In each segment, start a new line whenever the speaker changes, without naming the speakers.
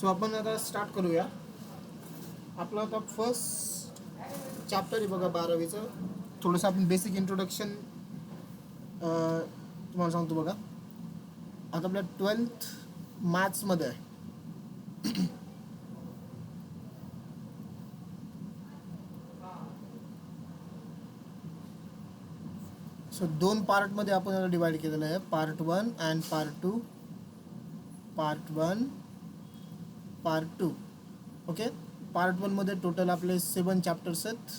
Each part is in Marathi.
सो आपण आता स्टार्ट करूया. आपला आता फर्स्ट चॅप्टर आहे बघा 12वीचं. थोडंसं आपण बेसिक इंट्रोडक्शन तुम्हाला सांगतो बघा. आता आपल्या 12th मॅथ्समध्ये आहे. सो 2 पार्टमध्ये आपण याला डिवाइड केलेलं आहे, part 1 and part 2. Part 1 part 2. Okay. Part 1 मध्ये टोटल आपले 7 चॅप्टर्स आहेत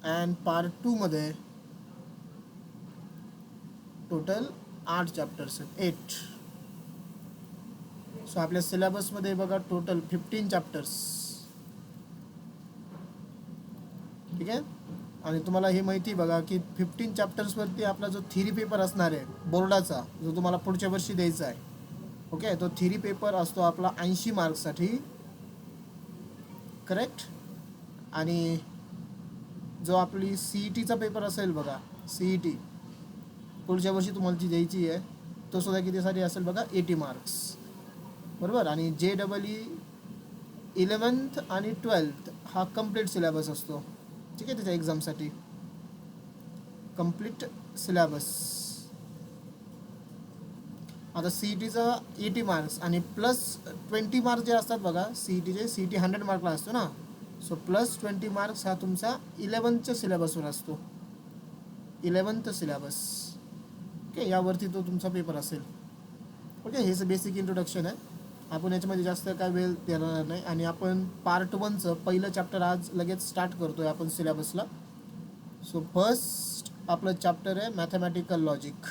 अँड पार्ट 2 मध्ये टोटल 8 चॅप्टर्स आहेत, 8. सो आपल्या सिलेबसमध्ये बघा टोटल 15 चॅप्टर्स. ठीक आहे. आणि तुम्हाला हे माहिती बघा की 15 चॅप्टर्सवरती आपला जो थिअरी पेपर असणार आहे बोर्डाचा, जो तुम्हाला पुढच्या वर्षी द्यायचा आहे. ओके. तो थिअरी पेपर असतो आपला 80 मार्क्ससाठी. करेक्ट. आणि जो आपली CETचा पेपर असेल बघा, CET पुढच्या वर्षी तुम्हाला जी द्यायची आहे, तो सुद्धा कितीसाठी असेल बघा, 80 मार्क्स. बरोबर. आणि JEE 11th आणि 12th हा कम्प्लीट सिलेबस असतो. ठीक आहे. त्याच्या एक्झामसाठी कम्प्लीट सिलेबस. आता CETचा 80 मार्क्स आणि प्लस 20 मार्क्स जे असतात बघा CETचे, CET 100 मार्कला असतो ना. सो प्लस 20 मार्क्स हा तुमचा 11th सिलेबसवर असतो. 11th syllabus. ओके. यावरती तो तुमचा पेपर असेल. ओके. हेच बेसिक इंट्रोडक्शन आहे. आपण याच्यामध्ये जास्त काय वेळ देणार नाही. आणि आपण पार्ट 1चं पहिलं चॅप्टर आज लगेच स्टार्ट करतोय आपण सिलेबसला. सो फर्स्ट आपलं चॅप्टर आहे mathematical logic.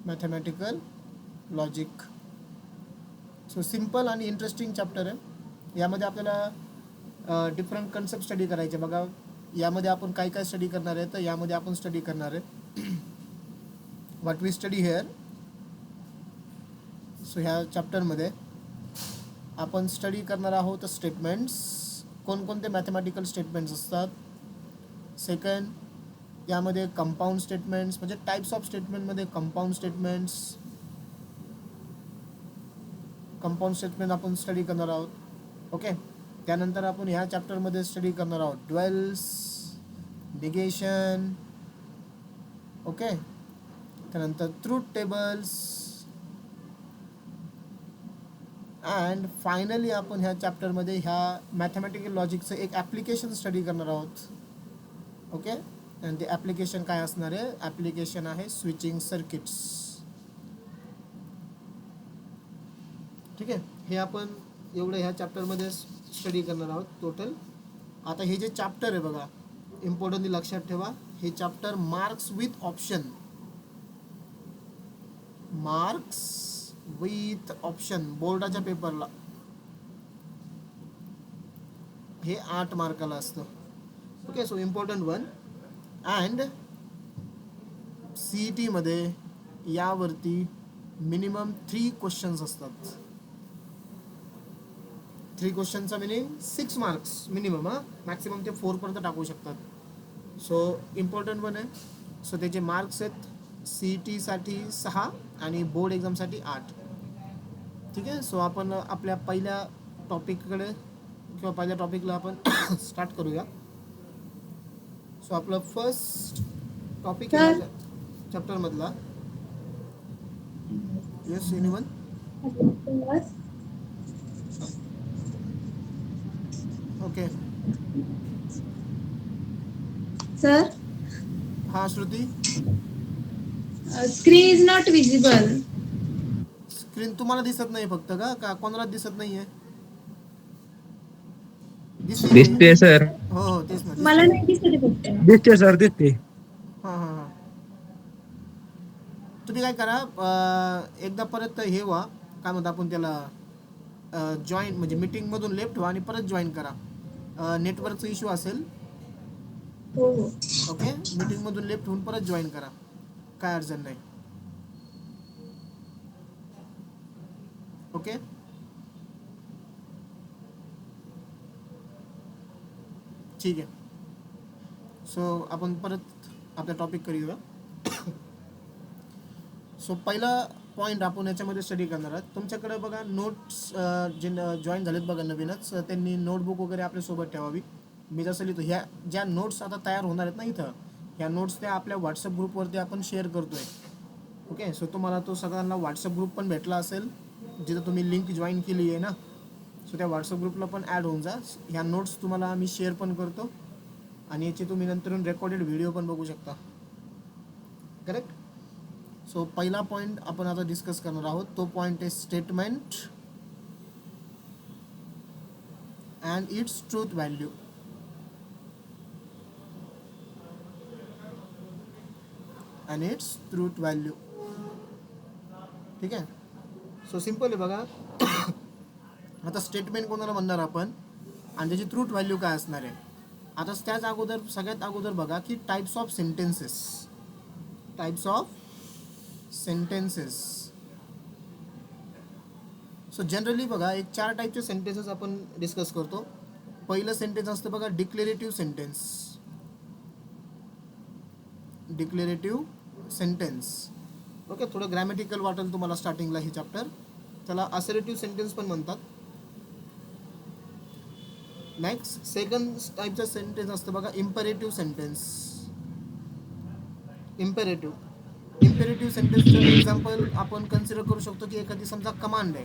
Mathematical logic. So simple आणि इंटरेस्टिंग चॅप्टर आहे. यामध्ये आपल्याला डिफरंट कन्सेप्ट स्टडी करायचे बघा. यामध्ये आपण काय काय स्टडी करणार आहे, तर यामध्ये आपण स्टडी करणार आहे what we study here. So ह्या चॅप्टरमध्ये आपण स्टडी करणार आहोत स्टेटमेंट्स. कोणकोणते मॅथमॅटिकल स्टेटमेंट्स असतात. सेकंड, यामध्ये कंपाऊंड स्टेटमेंट्स, म्हणजे टाईप्स ऑफ स्टेटमेंटमध्ये कंपाऊंड स्टेटमेंट्स. कंपाऊंड स्टेटमेंट आपण स्टडी करणार आहोत. ओके. त्यानंतर आपण ह्या चॅप्टरमध्ये स्टडी करणार आहोत ड्युअल्स, निगेशन. ओके. त्यानंतर ट्रूथ टेबल्स. अँड फायनली आपण ह्या चॅप्टरमध्ये ह्या मॅथमॅटिकल लॉजिकचं एक ॲप्लिकेशन स्टडी करणार आहोत. ओके. आणि ते ॲप्लिकेशन काय असणार आहे, ॲप्लिकेशन आहे स्विचिंग सर्किट्स. ठीक आहे. हे आपण एवढं ह्या चॅप्टरमध्ये स्टडी करणार आहोत टोटल. आता हे जे चॅप्टर आहे बघा, इम्पॉर्टंटली लक्षात ठेवा, हे chapter marks with option. Marks with option बोर्डाच्या पेपरला हे 8 मार्काला असतं. Okay. So important one. And CETमध्ये यावरती मिनिमम 3 क्वेश्चन्स असतात. 3 क्वेश्चनचा मिनिंग 6 मार्क्स मिनिमम. मॅक्सिमम ते 4 पर्यंत टाकू शकतात. सो इम्पॉर्टंट वन आहे. सो त्याचे मार्क्स आहेत CETसाठी 6 आणि बोर्ड एक्झामसाठी 8. ठीक आहे. सो आपण आपल्या पहिल्या टॉपिककडे किंवा पहिल्या टॉपिकला आपण स्टार्ट करूया. सो आपलं फर्स्ट टॉपिक आहे ह्या चॅप्टरमधला. Yes anyone. ओके.
सर,
हां Shruti.
Screen is not visible.
Screen तुम्हाला दिसत नाही फक्त का कोणाला दिसत नाहीये?
दिसते सर.
हो हो तेच ना,
मला
दिसते.
नाही दिसत फक्त.
दिसते सर, दिसते.
हां हां हां. तुम्ही काय करा, एकदा परत हे व्हा, काय म्हणतो आपण त्याला, जॉईन म्हणजे मीटिंगमधून लेफ्ट व्हा आणि परत जॉईन करा. नेटवर्कचा इश्यू असेल.
हो हो.
ओके. मीटिंगमधून लेफ्ट होऊन परत जॉईन करा, काय अडचण नाही. ओके. ठीक आहे. सो आपण परत आपल्या टॉपिक करूया. सो पहिला पॉईंट आपण याच्यामध्ये स्टडी करणार आहोत. तुमच्याकडे बघा नोट्स जे जॉईन झालेत बघा नवीनच, त्यांनी नोटबुक वगैरे आपल्यासोबत ठेवावी. मी जसं लिहितो ह्या ज्या नोट्स आता तयार होणार आहेत ना इथं, ह्या नोट्स त्या आपल्या व्हॉट्सअप ग्रुपवरती आपण शेअर करतो आहे. ओके, सो तुम्हाला तो सगळ्यांना व्हॉट्सअप ग्रुप पण भेटला असेल जिथं तुम्ही लिंक जॉईन केली आहे ना. सो त्या व्हॉट्सअप ग्रुपला पण ॲड होऊन जा. ह्या नोट्स तुम्हाला मी शेअर पण करतो आणि याची तुम्ही नंतरून रेकॉर्डेड व्हिडिओ पण बघू शकता. करेक्ट. सो पहिला पॉईंट आपण आता डिस्कस करणार आहोत. तो पॉईंट आहे statement and its truth value. And its truth value. ठीक आहे. सो सिम्पल आहे बघा. आता स्टेटमेंट कोणाला म्हणणार आपण आणि त्याची ट्रूथ व्हॅल्यू काय असणार आहे. आता त्याच अगोदर सगळ्यात अगोदर बघा की types of sentences. Types of sentences. So generally बघा एक 4 टाईपचे सेंटेन्सेस आपण डिस्कस करतो. पहिलं सेंटेन्स असतं बघा declarative sentence. Declarative sentence. Okay, थोडं ग्रॅमॅटिकल वाटेल तुम्हाला स्टार्टिंगला हे चॅप्टर. त्याला असर्टिव्ह सेंटेन्स पण म्हणतात. नेक्स्ट सेकंड टाईपचं सेंटेन्स असतं बघा इम्पेरेटिव्ह सेंटेन्स. इम्पेरेटिव्ह सेंटेन्सचं एक्झाम्पल आपण कन्सिडर करू शकतो की एखादी समजा कमांड आहे,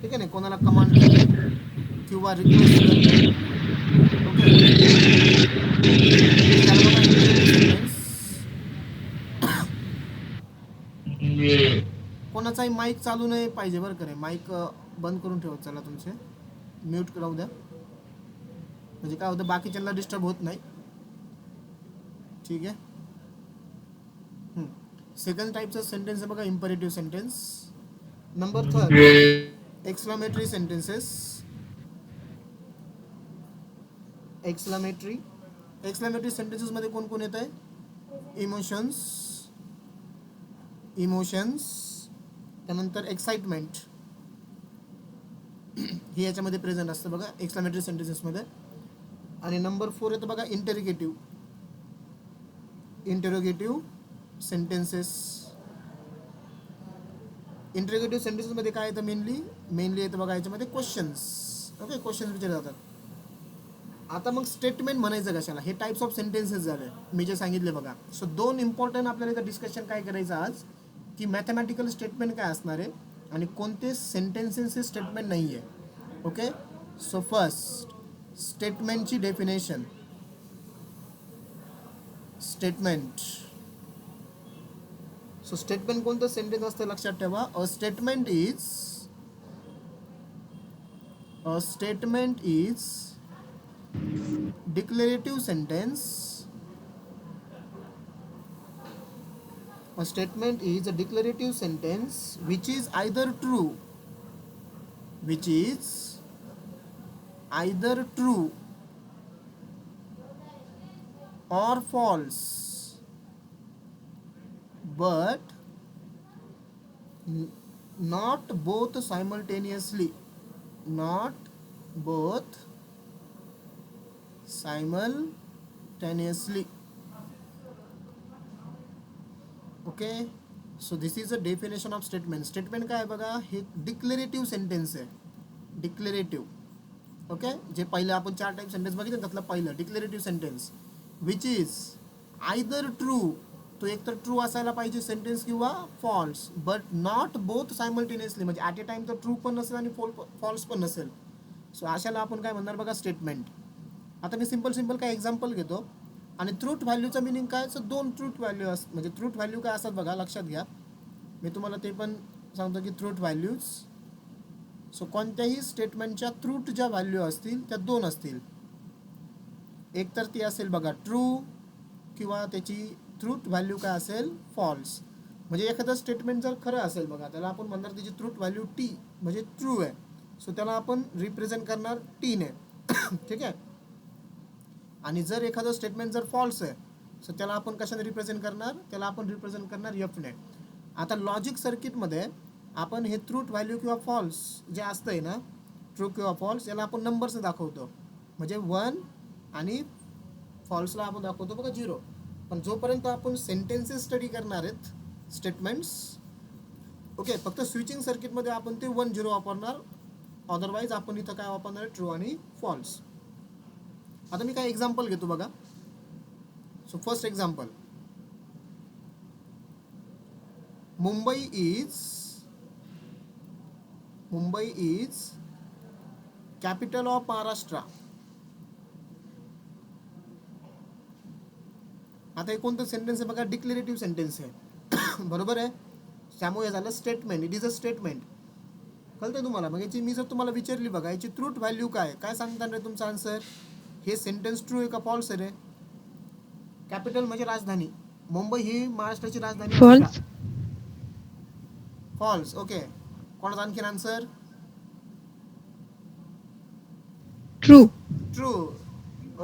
ठीक आहे ना, कोणाला कमांड किंवा रिक्वेस्ट करते. कोणाचाही माईक चालू नाही पाहिजे बरं का. माईक बंद करून ठेवत चला, तुमचे म्यूट राहू द्या, म्हणजे काय होतं बाकीच्यांना डिस्टर्ब होत नाही. ठीक आहे. सेकंड टाईपचं सेंटेन्स आहे बघा imperative sentence. Number 3 exclamatory sentences. Exclamatory sentences मध्ये कोण कोण येत आहे. इमोशन्स, त्यानंतर एक्साइटमेंट हे याच्यामध्ये प्रेझेंट असतं बघा एक्सक्लामेटरी सेंटेन्सेसमध्ये. आणि नंबर 4 येतं बघा इंटेरोगेटिव्ह सेंटेन्सेस. इंटेरोगेटिव्ह सेंटेन्सेसमध्ये काय येतं मेनली येतं बघा याच्यामध्ये क्वेश्चन्स. ओके, क्वेश्चन्स विचारले जातात. आता मग स्टेटमेंट म्हणायचं कशाला. हे टाईप्स ऑफ सेंटेन्सेस झाले मी जे सांगितले बघा. सो 2 इम्पॉर्टंट आपल्याला इथं डिस्कशन काय करायचं आज की मॅथमॅटिकल स्टेटमेंट काय असणार आहे आणि कोणते सेंटेन्सेसचे स्टेटमेंट नाही आहे. ओके, सो फर्स्ट स्टेटमेंटची डेफिनेशन. स्टेटमेंट. सो स्टेटमेंट कोणतं सेंटेन्स असतं लक्षात ठेवा. A statement is declarative sentence. A statement is a declarative sentence which is either true or false, but not both simultaneously. Okay, so this is a definition of statement. Statement काय आहे बघा, हे डिक्लेरेटिव्ह सेंटेन्स आहे. डिक्लेरेटिव्ह. ओके, जे पहिलं आपण 4 टाईप सेंटेन्स बघितलं त्यातलं पहिलं declarative sentence which is either true. तो एकतर ट्रू असायला पाहिजे सेंटेन्स किंवा false, but not both simultaneously. म्हणजे ॲट ए टाइम तर ट्रू पण नसेल आणि फॉल्स पण नसेल. सो अशाला आपण काय म्हणणार बघा स्टेटमेंट. आता मी सिंपल काय एक्झाम्पल घेतो. आणि ट्रूथ व्हॅल्यूचं मिनिंग काय. सो 2 ट्रूथ व्हॅल्यू म्हणजे ट्रूथ व्हॅल्यू काय असतात बघा लक्षात घ्या. मी तुम्हाला ते पण सांगतो की ट्रूथ व्हॅल्यूज. सो कोणत्याही स्टेटमेंटच्या ट्रूथ ज्या व्हॅल्यू असतील त्या 2 असतील. एक तर ती असेल बघा ट्रू किंवा त्याची ट्रूथ व्हॅल्यू काय असेल फॉल्स. म्हणजे एखादं स्टेटमेंट जर खरं असेल बघा त्याला आपण म्हणणार त्याची ट्रूथ व्हॅल्यू टी म्हणजे ट्रू आहे. सो त्याला आपण रिप्रेझेंट करणार टीने. ठीक आहे. आणि जर एखादं स्टेटमेंट जर फॉल्स आहे सो त्याला आपण कशाने रिप्रेझेंट करणार. त्याला आपण रिप्रेझेंट करणार एफने. आता लॉजिक सर्किटमध्ये आपण हे ट्रूथ व्हॅल्यू किंवा फॉल्स जे असतंय ना, ट्रू किंवा फॉल्स, याला आपण नंबर्सने दाखवतो. म्हणजे 1 आणि फॉल्सला आपण दाखवतो बघा 0. पण जोपर्यंत आपण सेंटेन्सेस स्टडी करणार आहेत स्टेटमेंट्स. ओके, फक्त स्विचिंग सर्किटमध्ये आपण ते 1 0 वापरणार, अदरवाईज आपण इथं काय वापरणार आहे, ट्रू आणि फॉल्स. आता मी काय एक्झाम्पल घेतो बघा. So first example, Mumbai is capital of Maharashtra. आता हे कोणतं सेंटेन्स आहे बघा, डिक्लेरेटिव्ह सेंटेन्स आहे. बरोबर आहे, त्यामुळे झालं statement. It is a statement. कळतंय तुम्हाला? मग याची मी जर तुम्हाला विचारली बघा, याची ट्रूथ व्हॅल्यू काय सांगता रे तुमचा आन्सर? हे सेंटेन्स ट्रू आहे का फॉल्स आहे रे? कॅपिटल म्हणजे राजधानी, मुंबई ही महाराष्ट्राची राजधानी.
False.
फॉल्स. ओके, कोणाचा आणखीन answer?
True.
True.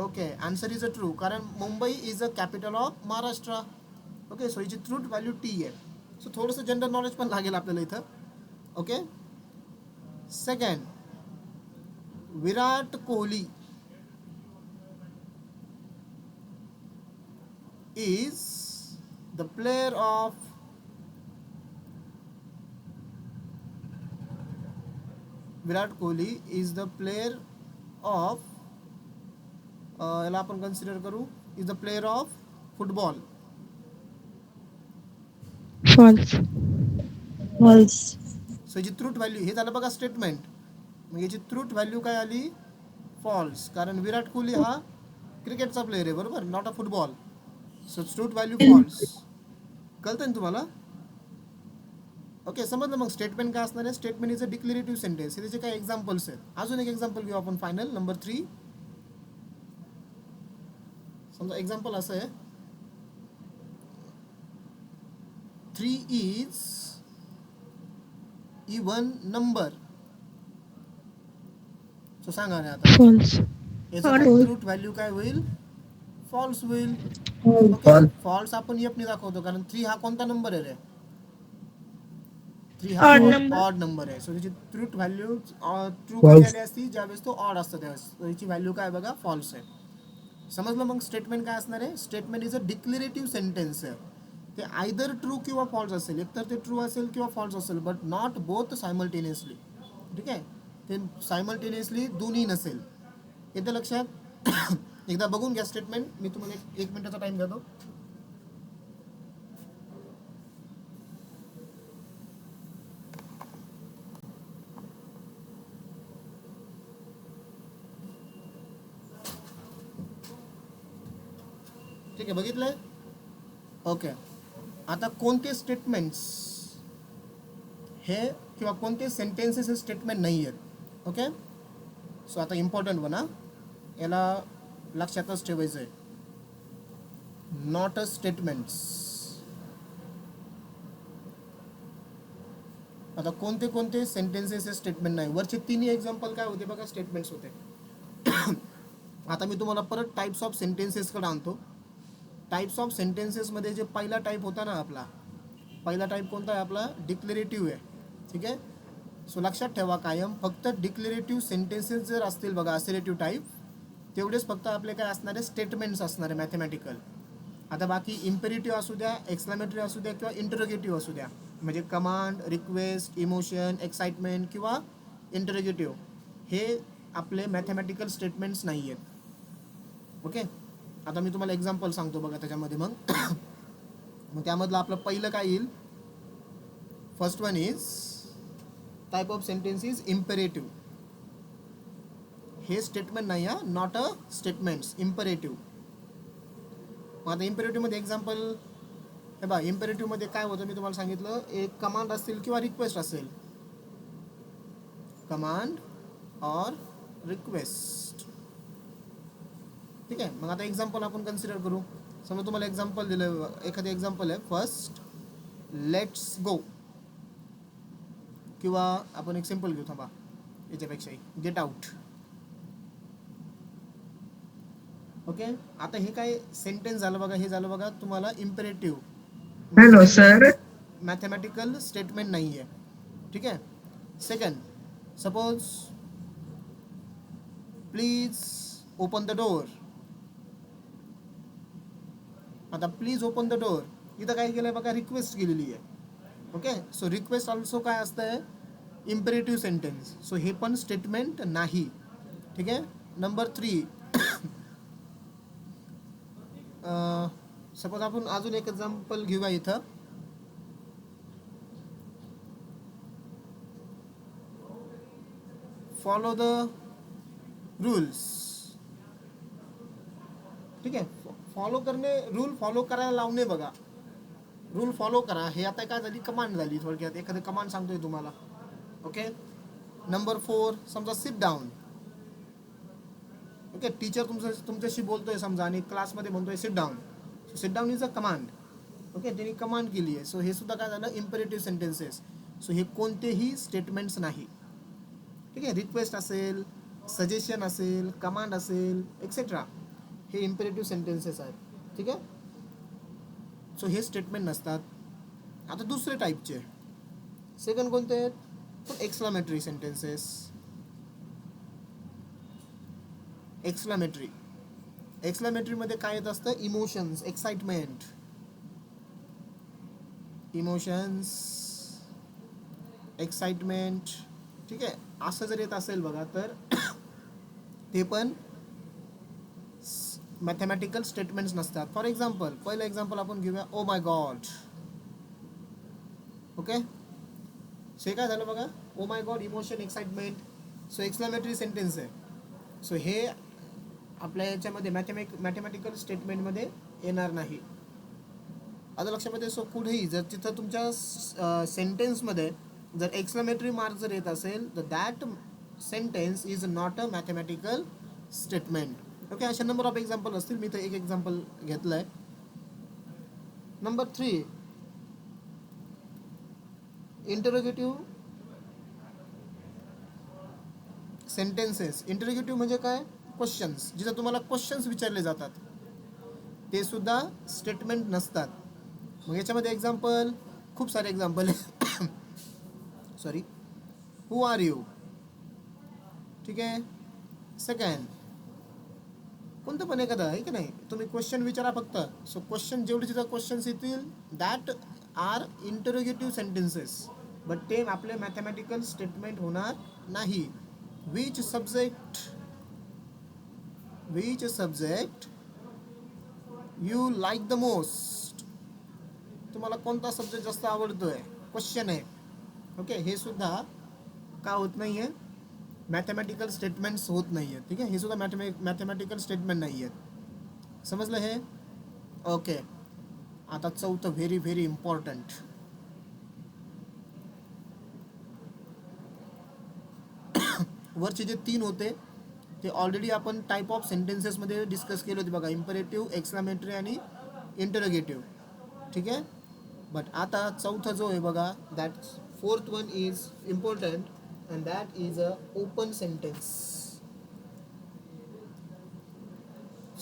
Okay, answer is a true, कारण Mumbai is a capital of Maharashtra. Okay, so याची ट्रूथ व्हॅल्यू टी आहे. सो थोडंसं जनरल नॉलेज पण लागेल आपल्याला इथं. Okay, second, Virat Kohli is the player of याला आपण कन्सिडर करू, is the player of football.
False.
False.
So याची ट्रूथ व्हॅल्यू, हे झालं बघा स्टेटमेंट. मग याची ट्रूथ व्हॅल्यू काय आली? फॉल्स, कारण विराट कोहली हा क्रिकेटचा प्लेयर आहे, बरोबर, not a football. So truth value false. कळतंय ना तुम्हाला? ओके, समजलं. मग स्टेटमेंट काय असणार आहे? Statement is a declarative sentence. हे त्याचे काही एक्झाम्पल्स आहेत. अजून एक एक्झाम्पल घेऊ आपण, फायनल नंबर 3. समजा एक्झाम्पल असं आहे, 3 इज इवन नंबर. सो सांगा रे आता,
False.
याचं
False.
ट्रूथ व्हॅल्यू काय होईल? फॉल्स होईल.
False.
ओके, फॉल्स आपण एफने दाखवतो, कारण 3 हा कोणता नंबर आहे रे? 3 हा
Odd number.
ऑड नंबर आहे. सो त्याची ट्रूथ व्हॅल्यू ट्रू
False.
कधी असती? ज्यावेळेस तो ऑड असतो त्यावेळेस. So याची व्हॅल्यू काय बघा? फॉल्स आहे. समजलं? मग स्टेटमेंट काय असणार आहे? Statement is a declarative sentence आहे. ते आयदर ट्रू किंवा फॉल्स असेल, एकतर ते ट्रू असेल किंवा फॉल्स असेल, बट नॉट बोथ सायमल्टेनियसली. ठीक आहे, ते सायमल्टेनियसली दोन्ही नसेल. येतं लक्षात? एकदा बघून घ्या स्टेटमेंट. मी तुम्हाला एक मिनिटाचा टाइम देतो. ठीक आहे, बघितलंय? ओके, आता कोणते स्टेटमेंट्स हे किंवा कोणते सेंटेन्सेस हे स्टेटमेंट नाही आहेत? ओके, सो आता इम्पॉर्टंट बना, याला लक्षातच ठेवायचं आहे. Not a statements. आता कोणते कोणते सेंटेन्सेस हे स्टेटमेंट नाही? वरचे तिन्ही एक्झाम्पल काय होते बघा, स्टेटमेंट्स होते. आता मी तुम्हाला परत टाइप्स ऑफ सेंटेन्सेसकडे आणतो. टाइप्स ऑफ सेंटेन्सेसमध्ये जे पहिला टाईप होता ना आपला, पहिला टाईप कोणता आहे आपला? डिक्लेरेटिव्ह आहे. ठीक आहे, सो लक्षात ठेवा कायम, फक्त डिक्लेरेटिव्ह सेंटेन्सेस जर असतील बघा, असरेटिव्ह टाईप, तेवढेच फक्त आपले काय असणार आहे? स्टेटमेंट्स असणार आहे, मॅथमॅटिकल. आता बाकी इम्पेरेटिव्ह असू द्या, एक्सक्लामेटरी असू द्या किंवा इंटरोगेटिव्ह असू द्या, म्हणजे कमांड, रिक्वेस्ट, इमोशन, एक्साइटमेंट किंवा इंटरोगेटिव्ह, हे आपले मॅथमॅटिकल स्टेटमेंट्स नाही आहेत. ओके, आता मी तुम्हाला एक्झाम्पल सांगतो बघा त्याच्यामध्ये. मग त्यामधलं आपलं पहिलं काय येईल? First one is type of sentence is imperative. हे स्टेटमेंट नाही हा, नॉट अ स्टेटमेंट्स, इम्पेरेटिव्ह. मग आता इम्पेरेटिव्हमध्ये एक्झाम्पल हे बघा, इम्पेरेटिव्हमध्ये काय होतं मी तुम्हाला सांगितलं, एक कमांड असेल किंवा रिक्वेस्ट असेल, कमांड ऑर रिक्वेस्ट. ठीक आहे, मग आता एक्झाम्पल आपण कन्सिडर करू. समजा तुम्हाला एक्झाम्पल दिलं, एखादं एक्झाम्पल आहे, फर्स्ट लेट्स गो, किंवा आपण एक सिम्पल घेऊ, थांबा याच्यापेक्षाही, गेट आउट. ओके, आता हे काय सेंटेन्स झालं बघा, हे झालं बघा तुम्हाला imperative.
Hello sir.
Mathematical statement नाही आहे. ठीक आहे, second, suppose please open the door. आता प्लीज ओपन द डोअर इथं काय केलंय बघा, रिक्वेस्ट केलेली आहे. ओके, सो रिक्वेस्ट ऑल्सो काय असतंय, इम्पेरेटिव्ह सेंटेन्स. सो हे पण स्टेटमेंट नाही. ठीक आहे. नंबर 3, सपोज आपण अजून एक एक्झाम्पल घेऊया इथं. Follow the rules. ठीक आहे, फॉलो करणे, रूल फॉलो करायला लावणे. बघा, रूल फॉलो करा, हे आता काय झाली, कमांड झाली. थोडक्यात एखादी कमांड सांगतोय तुम्हाला. ओके. नंबर 4, समजा सिट डाऊन. ओके, टीचर तुमच्याशी बोलतोय समजा आणि क्लासमध्ये म्हणतोय sit down. So sit down is a command. Okay, त्यांनी कमांड केली आहे. सो हे सुद्धा काय झालं, इम्पेरेटिव्ह सेंटेन्सेस. सो हे कोणतेही स्टेटमेंट्स नाही. ठीक आहे, रिक्वेस्ट असेल, सजेशन असेल, कमांड असेल, एक्सेट्रा, हे इम्पेरेटिव्ह सेंटेन्सेस आहेत. ठीक आहे. सो हे स्टेटमेंट नसतात. आता दुसरे टाईपचे सेकंड कोणते आहेत, पण एक्सक्लामेटरी सेंटेन्सेस. एक्सक्लामेटरीमध्ये काय येत असतं, इमोशन्स, एक्साइटमेंट, एक्साइटमेंट. ठीक आहे, असं जर येत असेल बघा, तर ते पण मॅथमॅटिकल स्टेटमेंट्स नसतात. फॉर एक्झाम्पल, पहिलं एक्झाम्पल आपण घेऊया, ओ माय गॉड. ओके, हे काय झालं बघा, oh my God, emotion, excitement. So exclamatory sentence आहे. सो हे आपल्या याच्यामध्ये मॅथमॅटिकल स्टेटमेंटमध्ये येणार नाही. आता लक्षामध्ये. सो कुठेही जर तिथं तुमच्या सेंटेन्समध्ये जर एक्सक्लामेटरी मार्क जर येत असेल, तर that sentence is not a mathematical statement. Okay, अशा नंबर ऑफ एक्झाम्पल असतील. मी तर एक एक्झाम्पल घेतलं आहे. Number 3, interrogative sentences. इंटरोगेटिव्ह म्हणजे काय, क्वेश्चन्स, जिथं तुम्हाला क्वेश्चन्स विचारले जातात, ते सुद्धा स्टेटमेंट नसतात. मग याच्यामध्ये एक्झाम्पल, खूप सारे एक्झाम्पल आहे. Sorry, who are you. ठीक आहे. सेकंड, कोणतं पण एखादं आहे की नाही, तुम्ही क्वेश्चन विचारा फक्त. सो क्वेश्चन जेवढे तिथं क्वेश्चन्स येतील, that R interrogative sentences. But ते आपले मॅथमॅटिकल स्टेटमेंट होणार नाही. Which subject you like the most. तुम्हाला कोणता सब्जेक्ट जास्त आवडतोय, क्वेश्चन आहे. ओके, हे सुद्धा का होत नाही आहे, मॅथमॅटिकल स्टेटमेंट्स होत नाही आहेत. ठीक आहे, हे सुद्धा मॅथमॅटिकल स्टेटमेंट नाही आहेत. समजलं हे. ओके, आता चौथं, व्हेरी व्हेरी इम्पॉर्टंट. वरचे जे 3 होते ते ऑलरेडी आपण टाईप ऑफ सेंटेन्सेसमध्ये डिस्कस केले होते बघा, इम्पेरेटिव्ह, एक्सक्लामेटरी आणि इंटरोगेटिव्ह. ठीक आहे. बट आता चौथा जो आहे बघा, that fourth one is important, and that is a open sentence.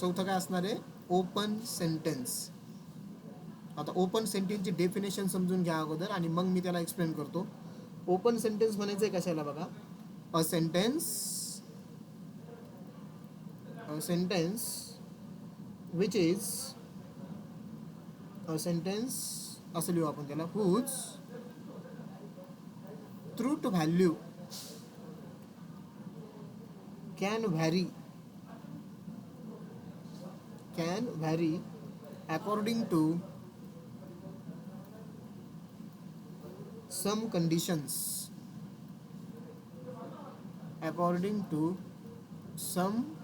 चौथं काय असणार आहे, ओपन सेंटेन्स. आता ओपन सेंटेन्सची डेफिनेशन समजून घ्या अगोदर, आणि मग मी त्याला एक्सप्लेन करतो. ओपन सेंटेन्स म्हणायचं आहे कशाला बघा, a sentence which is a sentence, असं लिहू आपण त्याला, whose truth value can vary according to some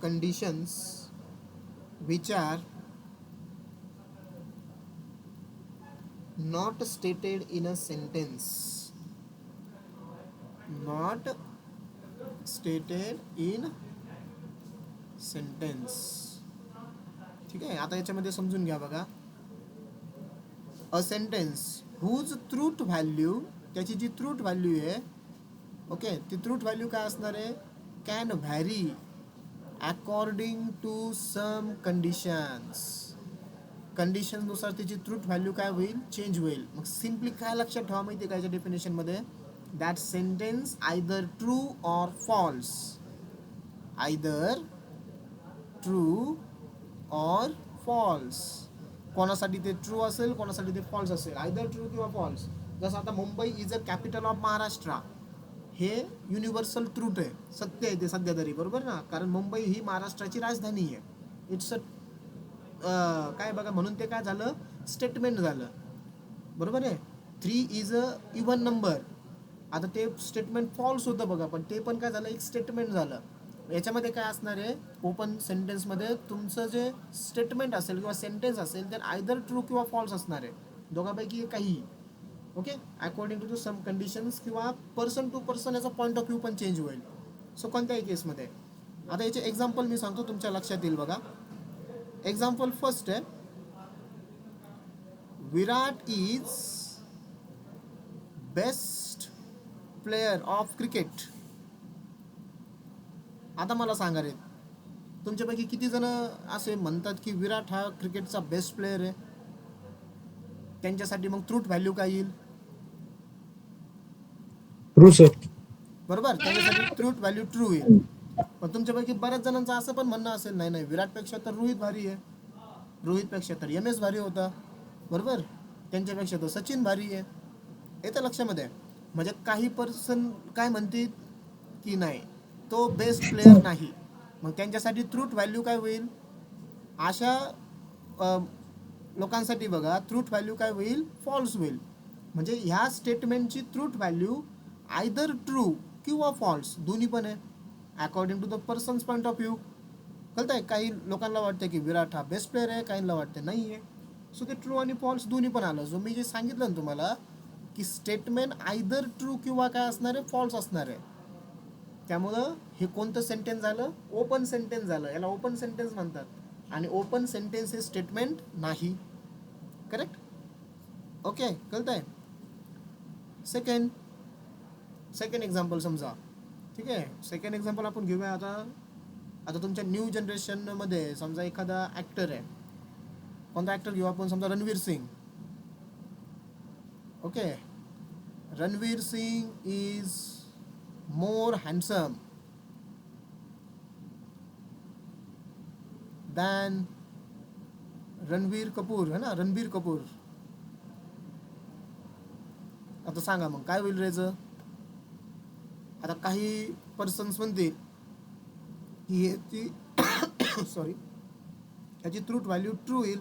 conditions, which are not stated in a sentence. ठीक आहे. आता याच्यामध्ये समजून घ्या बघा, a sentence whose truth value, त्याची जी ट्रूथ व्हॅल्यू आहे, ओके, ती ट्रूथ व्हॅल्यू काय असणार आहे, can vary according to some कंडिशन्सनुसार त्याची ट्रूथ व्हॅल्यू काय होईल, चेंज होईल. मग सिम्पली काय लक्षात ठेवा माहिती आहे का याच्या डेफिनेशनमध्ये, that sentence either true or false, कोणासाठी ते ट्रू असेल, कोणासाठी ते फॉल्स असेल, आयदर ट्रू किंवा फॉल्स. जसं आता Mumbai is a capital of Maharashtra, हे युनिव्हर्सल ट्रूथ आहे, सत्य आहे ते सध्या तरी, बरोबर ना, कारण मुंबई ही महाराष्ट्राची राजधानी आहे. इट्स अ काय बघा, म्हणून ते काय झालं, स्टेटमेंट झालं, बरोबर आहे. 3 इज अ इव्हन नंबर, आता ते स्टेटमेंट फॉल्स होतं बघा, पण ते पण काय झालं, एक स्टेटमेंट झालं. याच्यामध्ये काय असणार आहे, ओपन सेंटेन्समध्ये तुमचं जे स्टेटमेंट असेल किंवा सेंटेन्स असेल तर आयदर ट्रू किंवा फॉल्स असणार आहे, दोघांपैकी काही. Okay, according to some conditions किंवा पर्सन टू पर्सन याचा पॉईंट ऑफ व्ह्यू पण चेंज होईल. सो कोणत्याही केसमध्ये. आता याचे एक्झाम्पल मी सांगतो, तुमच्या लक्षात येईल बघा. एक्झाम्पल फर्स्ट आहे, Virat is best player of cricket. आता मला सांगा रे, तुमच्यापैकी किती जण असे म्हणतात की विराट हा क्रिकेटचा बेस्ट प्लेयर आहे? त्यांच्यासाठी मग ट्रूथ व्हॅल्यू काय येईल?
True sir.
बरोबर, त्याच्यासाठी ट्रूथ व्हॅल्यू ट्रू येईल. पण तुमच्यापैकी बऱ्याच जणांचं असं पण म्हणणं असेल, नाही नाही, विराटपेक्षा तर रोहित भारी आहे, रोहितपेक्षा तर MS भारी होता, बरोबर, त्यांच्यापेक्षा तर सचिन भारी आहे. येतं लक्षामध्ये. म्हणजे काही पर्सन काय म्हणतील की नाही, तो बेस्ट प्लेयर नाही, मग त्यांच्यासाठी ट्रूथ व्हॅल्यू काय होईल? अशा लोकांसाठी बघा, ट्रूथ व्हॅल्यू काय होईल? फॉल्स होईल. म्हणजे ह्या स्टेटमेंटची ट्रूथ व्हॅल्यू आयदर ट्रू किंवा फॉल्स दोन्ही पण आहे, according to the person's point of view. कळत आहे, काही लोकांना वाटतं की विराट हा बेस्ट प्लेयर आहे, काहींना वाटतं नाही आहे. सो ते ट्रू आणि फॉल्स दोन्ही पण आलं. जो मी जे सांगितलं ना तुम्हाला की स्टेटमेंट आयदर ट्रू किंवा काय असणार आहे, फॉल्स असणार आहे. त्यामुळं हे कोणतं सेंटेन्स झालं? ओपन सेंटेन्स झालं. याला ओपन सेंटेन्स म्हणतात, आणि ओपन सेंटेन्स हे स्टेटमेंट नाही. करेक्ट? ओके, कळत आहे. सेकंड एक्झाम्पल समजा, ठीक आहे. सेकंड एक्झाम्पल आपण घेऊया. आता तुमच्या न्यू जनरेशनमध्ये समजा एखादा ॲक्टर आहे. कोणता ॲक्टर घेऊ आपण? समजा Ranveer Singh. Okay, Ranveer Singh is more handsome than Ranbir Kapoor, है ना, रणबीर कपूर. आता सांगा मग काय होईल रेचं? आता काही पर्सन्स म्हणतील की ती सॉरी, याची ट्रूथ व्हॅल्यू ट्रू येईल,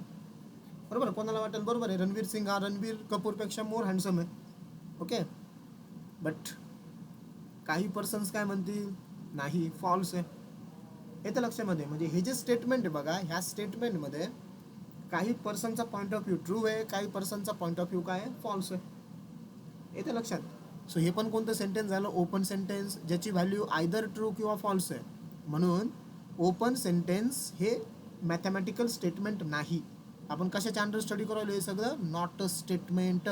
बरोबर. कोणाला वाटेल बरोबर आहे, रणवीर सिंग हा रणबीर कपूरपेक्षा मोर हँडसम आहे. ओके, बट काही पर्सन्स काय म्हणतील, नाही, फॉल्स आहे. येतं लक्षामध्ये. म्हणजे हे जे स्टेटमेंट आहे बघा, ह्या स्टेटमेंटमध्ये काही पर्सनचा पॉईंट ऑफ व्ह्यू ट्रू आहे, काही पर्सनचा पॉईंट ऑफ व्ह्यू काय आहे, फॉल्स आहे. येतं लक्षात. सो हे पण कोणतं सेंटेन्स झालं? ओपन सेंटेन्स, ज्याची व्हॅल्यू आयदर ट्रू किंवा फॉल्स आहे. म्हणून ओपन सेंटेन्स हे मॅथमॅटिकल स्टेटमेंट नाही. आपण कशाच्या अंडर स्टडी करायला हे सगळं? Not a statement,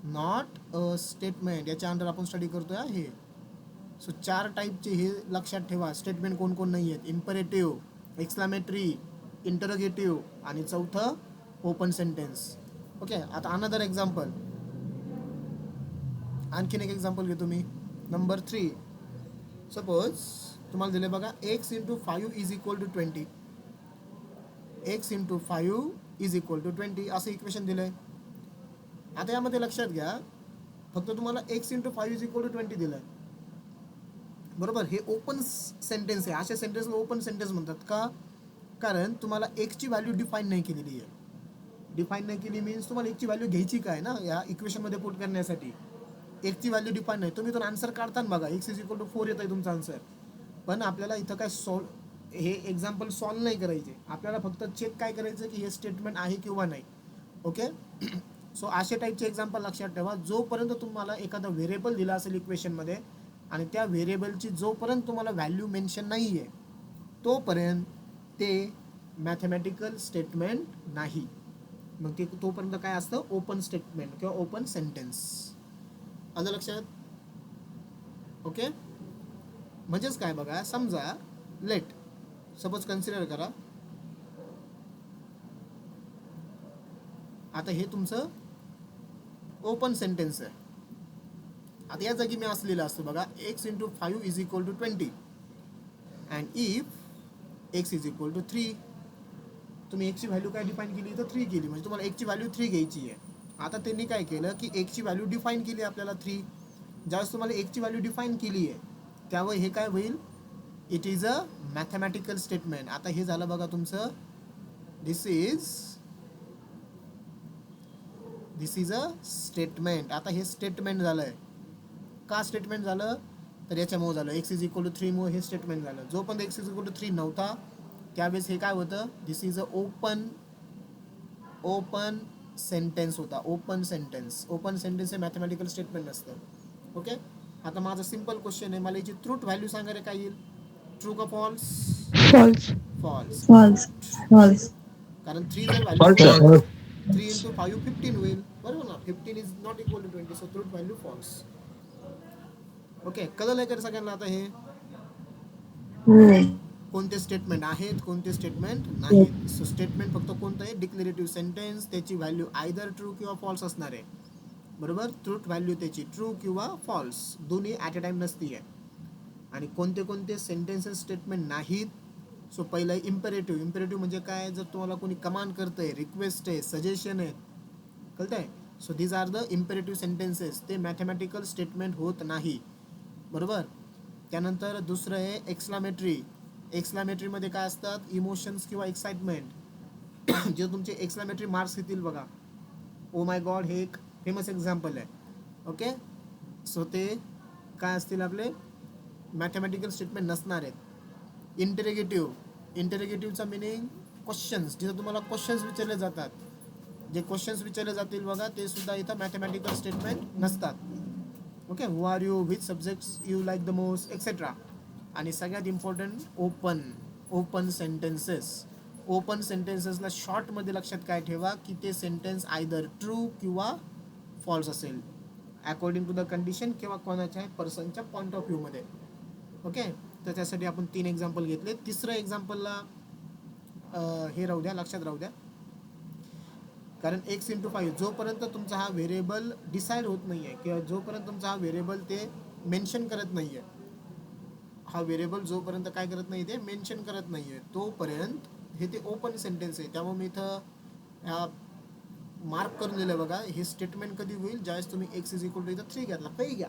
not a statement याच्या अंडर आपण स्टडी करतोय हे. सो 4 टाईपचे हे लक्षात ठेवा स्टेटमेंट कोण कोण नाही आहेत. इम्परेटिव्ह, एक्सक्लामेटरी, इंटरोगेटिव्ह आणि चौथं ओपन सेंटेन्स. ओके, आता अनदर एक्झाम्पल, आणखीन एक एक्झाम्पल घेतो मी. नंबर 3. सपोज तुम्हाला दिले बघा, x × 5 is equal to 20. x × 5 is equal to 20 असं इक्वेशन दिलंय. आता यामध्ये लक्षात घ्या, फक्त तुम्हाला x × 5 इज इक्वल टू 20 दिलंय, बरोबर. हे ओपन सेंटेन्स आहे. अशा सेंटेन्सला ओपन सेंटेन्स म्हणतात का? कारण तुम्हाला एक्सची व्हॅल्यू डिफाईन नाही केलेली आहे. डिफाईन नाही केली मीन्स तुम्हाला एक्सची व्हॅल्यू घ्यायची काय ना या इक्वेशनमध्ये पुट करण्यासाठी. एक्सची व्हॅल्यू डिफाईन नाही. तुम्ही तो आन्सर काढताना बघा, x इज इक्वल टू 4 येत आहे तुमचा आन्सर. पण आपल्याला इथं काय हे एक्झाम्पल सॉल्व नाही करायचे. आपल्याला फक्त चेक काय करायचं की हे स्टेटमेंट आहे किंवा नाही. ओके, सो अशा टाईपचे एक्झाम्पल लक्षात ठेवा. जोपर्यंत तुम्हाला एखादा व्हेरिएबल दिला असेल इक्वेशनमध्ये आणि त्या व्हेरिएबलची जोपर्यंत तुम्हाला व्हॅल्यू मेन्शन नाही आहे तोपर्यंत ते मॅथमॅटिकल स्टेटमेंट नाही. मग ते तोपर्यंत काय असतं? ओपन स्टेटमेंट किंवा ओपन सेंटेन्स. आलं लक्षात? ओके, म्हणजेच काय बघा, समजा सपोज कन्सिडर करा, आता हे तुमचं ओपन सेंटेन्स आहे. आता या जागी मी असलेलं असतं बघा, x × 5 is equal to 20 and if x is equal to 3. तुम्ही एकची व्हॅल्यू काय डिफाईन केली तर 3 केली, म्हणजे तुम्हाला एकची व्हॅल्यू 3 घ्यायची आहे. आता त्यांनी काय केलं की एकची व्हॅल्यू डिफाईन केली आपल्याला 3. ज्यावेळेस तुम्हाला एकची व्हॅल्यू डिफाईन केली आहे त्यावेळी हे काय होईल, it is a mathematical statement. आता हे झालं बघा तुमचं, दिस इज अ स्टेटमेंट. आता हे स्टेटमेंट झालं आहे. का स्टेटमेंट झालं तर याच्यामुळे झालं, एक्स इज इक्वल टू 3 मुळे हे स्टेटमेंट झालं. जोपर्यंत एक्स इज इक्वल टू 3 नव्हता त्यावेळेस हे काय होतं, दिस इज अ ओपन सेंटेन्स होता. ओपन सेंटेन्स हे मॅथमॅटिकल स्टेटमेंट नसतं. ओके. आता माझा सिम्पल क्वेश्चन आहे, मला याची ट्रूथ व्हॅल्यू सांगा रे, काय येईल, ट्रू का false?
False.
False.
false, false,
कारण 3 जर व्हॅल्यू
False,
होईल
sir.
3 इंटू 5 15 होईल, बरोबर ना. 15 is not equal to 20, so truth value false. Okay. कळलं आहे का सगळ्यांना आता हे
हो,
कोणते स्टेटमेंट आहेत, कोणते स्टेटमेंट नाहीत. सो स्टेटमेंट फक्त कोणतं आहे, डिक्लेरेटिव्ह सेंटेन्स, त्याची व्हॅल्यू आयदर ट्रू किंवा फॉल्स असणार आहे, बरोबर. ट्रूथ व्हॅल्यू त्याची ट्रू किंवा फॉल्स दोन्ही ॲट अ टाइम नसती आहे. आणि कोणते कोणते सेंटेन्सेस स्टेटमेंट नाहीत. सो पहिलं इम्पेरेटिव्ह म्हणजे काय, जर तुम्हाला कोणी कमांड करतंय, रिक्वेस्ट आहे, सजेशन आहे, कळतंय. So these are the imperative sentences, ते मॅथमॅटिकल स्टेटमेंट होत नाही, बरोबर. त्यानंतर दुसरं आहे एक्सक्लामेटरीमध्ये काय असतात, इमोशन्स किंवा एक्साइटमेंट. जे तुमचे एक्सक्लामेटरी मार्क्स येतील बघा, ओ माय गॉड, हे एक फेमस एक्झाम्पल आहे. ओके. सो ते काय असतील, आपले मॅथमॅटिकल स्टेटमेंट नसणार आहेत. इंटेरोगेटिव्हचा मिनिंग क्वेश्चन्स, जिथं तुम्हाला क्वेश्चन्स विचारले जातात, जे क्वेश्चन्स विचारले जातील बघा, ते सुद्धा इथं मॅथमॅटिकल स्टेटमेंट नसतात. Okay. Who are you, which subjects you like the most, etcetera. आणि सगळ्यात इम्पॉर्टंट ओपन सेंटेन्सेसला शॉर्टमध्ये लक्षात काय ठेवा की ते सेंटेन्स आयदर ट्रू किंवा फॉल्स असेल, अकॉर्डिंग टू द कंडिशन किंवा कोणाच्या पर्सनच्या पॉईंट ऑफ व्ह्यूमध्ये. ओके. तर त्यासाठी आपण 3 एक्झाम्पल घेतले. तिसरं एक्झाम्पलला हे राहू द्या, लक्षात राहू द्या, कारण एक्स इंटू 5 जोपर्यंत तुमचा हा व्हेरिएबल डिसाईड होत नाही आहे किंवा जोपर्यंत तुमचा हा व्हेरिएबल ते मेन्शन करत नाही आहे, हा व्हेरिएबल जोपर्यंत काय करत नाही, ते मेन्शन करत नाही आहे, तोपर्यंत हे ते ओपन सेंटेन्स आहे. त्यामुळे मी इथं मार्क करून दिलं बघा, हे स्टेटमेंट कधी होईल, ज्यावेळेस तुम्ही एक्स इज इक्वल टू इथं 3 घेतला, काही घ्या,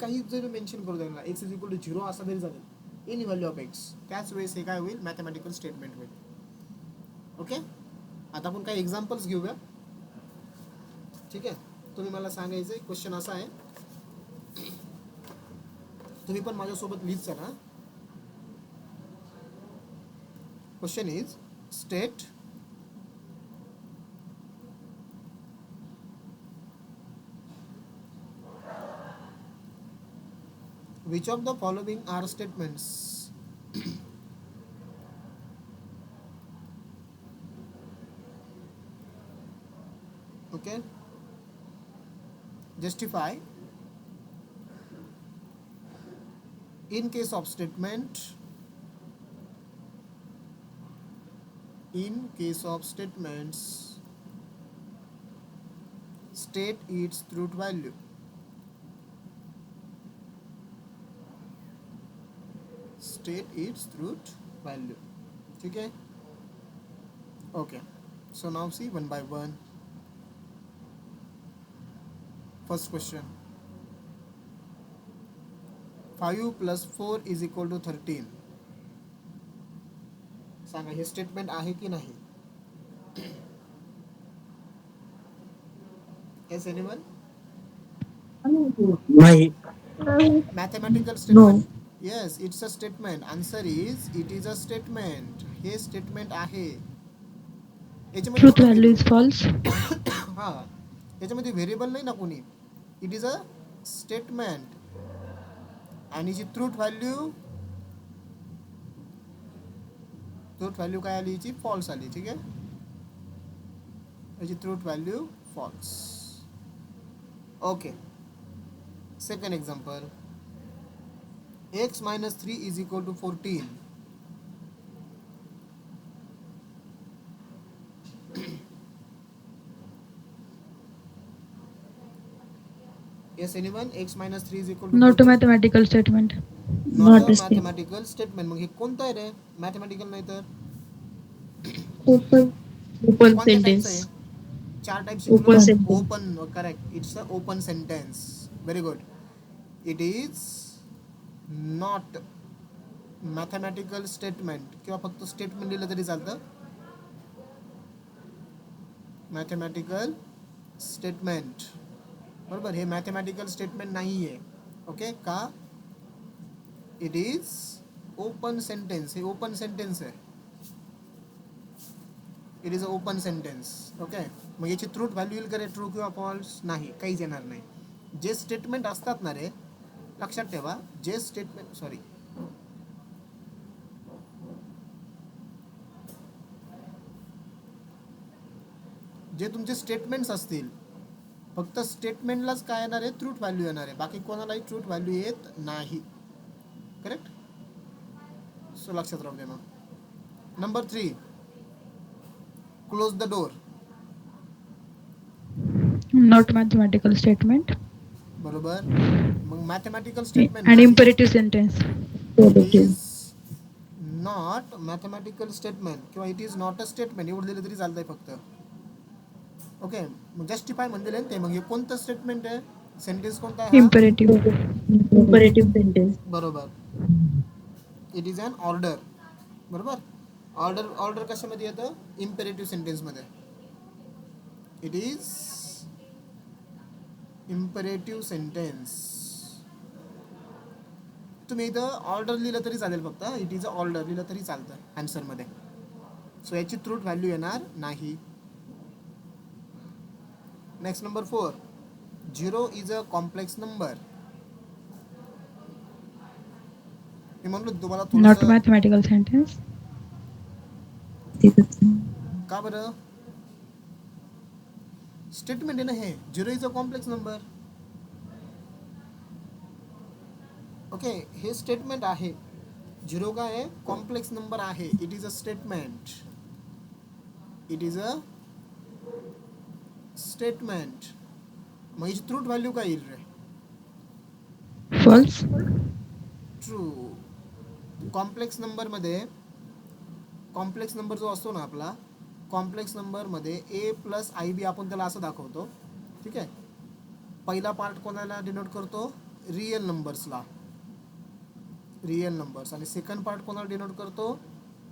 काही जरी मेन्शन करू द्या, एक्स इज इक्वल टू 0 असा तरी चालेल, एनी व्हॅल्यू ऑफ एक्स, त्याच वेळेस हे काय होईल, मॅथमॅटिकल स्टेटमेंट होईल. ओके. आता आपण काही एक्झाम्पल्स घेऊया. ठीक आहे. तुम्ही मला सांगायचं आहे, क्वेश्चन असा आहे, तुम्ही पण माझ्यासोबत लिहित चला. Question is state which of the following are statements. Okay. Justify. In case of statement, state its truth value. ठीक है. Okay. So now see one by one. First question. 5 plus 4 is equal to 13. सांगा हे स्टेटमेंट आहे की नाही? Yes, anyone?
नाही.
Mathematical
no,
statement. Yes, it's a statement. Answer is it is a statement. हे स्टेटमेंट आहे. याच्यामध्ये
Truth
बघा
value
तुम्ही,
is false.
हा, याच्यामध्ये व्हेरिएबल नाही ना कोणी, इट इज अ स्टेटमेंट. आणि जी ट्रूथ व्हॅल्यू काय आली, याची फॉल्स आली. ठीक आहे. याची truth value false. Okay. Second example, x minus 3 is equal to 14. Yes, anyone? X minus 3 is equal to
Not a
14.
mathematical statement.
Not
not
a
a statement.
mathematical statement. मग हे कोणतं आहे रे, मॅथमॅटिकल नाही तर
Open. Open
कोणत्या टाईपचं
sentence.
आहे? 4 टाईप
Open
शिकलो.
sentence.
Open, correct. It's a open sentence. Very good. It is not mathematical statement, किंवा फक्त स्टेटमेंट लिहिलं तरी चालतं. मॅथमॅटिकल स्टेटमेंट, बरोबर. हे मॅथमॅटिकल स्टेटमेंट नाही आहे. ओके का? It is open sentence. हे ओपन सेंटेन्स आहे. It is a open sentence. Okay. मग याची ट्रूथ व्हॅल्यू येईल करे, ट्रू किंवा फॉल्स? नाही, काहीच येणार नाही. जे स्टेटमेंट असतात ना रे, लक्षात ठेवा, जे स्टेटमेंट, सॉरी, जे तुमचे स्टेटमेंट्स असतील, फक्त स्टेटमेंटलाच काय येणार आहे? ट्रूथ व्हॅल्यू येणार आहे. बाकी कोणालाही ट्रूथ व्हॅल्यू येत नाही. करेक्ट. सो लक्षात राहू दे. मग number 3, close the door.
Not mathematical statement.
बरोबर. मग मॅथमॅटिकल स्टेटमेंट
An
नाही.
imperative sentence.
It
Imperative.
Is not mathematical statement, किंवा it is not a statement एवढं दिलं तरी चालतंय फक्त. ओके. मग जस्टिफाय म्हणलेलं आहे ते. मग हे कोणतं स्टेटमेंट आहे? सेंटेन्स कोणता आहे हा?
Imperative.
Imperative sentence.
बरोबर. It is an order. बरोबर. ऑर्डर, ऑर्डर कशामध्ये येतं? इम्पेरेटिव्ह सेंटेन्समध्ये. It is imperative sentence. तुम्ही इथं ऑर्डर लिहिलं तरी चालेल, फक्त इट इज अ ऑर्डर लिहिलं तरी चालतं आन्सरमध्ये. सो याची ट्रूथ व्हॅल्यू येणार नाही. Next number 4, 0 is a complex number. मी म्हणलो तुम्हाला
Not
थोडंसं.
mathematical sentence.
का बरं? स्टेटमेंट आहे ना हे. 0 is a complex number. Okay, हे स्टेटमेंट आहे. 0 काय आहे? कॉम्प्लेक्स नंबर आहे. It is a statement. It is a statement. मग याची ट्रूथ व्हॅल्यू काय येईल रे?
False.
ट्रू. कॉम्प्लेक्स नंबरमध्ये, कॉम्प्लेक्स नंबर जो असतो ना आपला, कॉम्प्लेक्स नंबरमध्ये ए प्लस आय बी आपण त्याला असं दाखवतो. ठीक आहे. पहिला पार्ट कोणाला डिनोट करतो? रिअल नंबर्सला, रिअल नंबर्स. आणि सेकंड पार्ट कोणाला डिनोट करतो?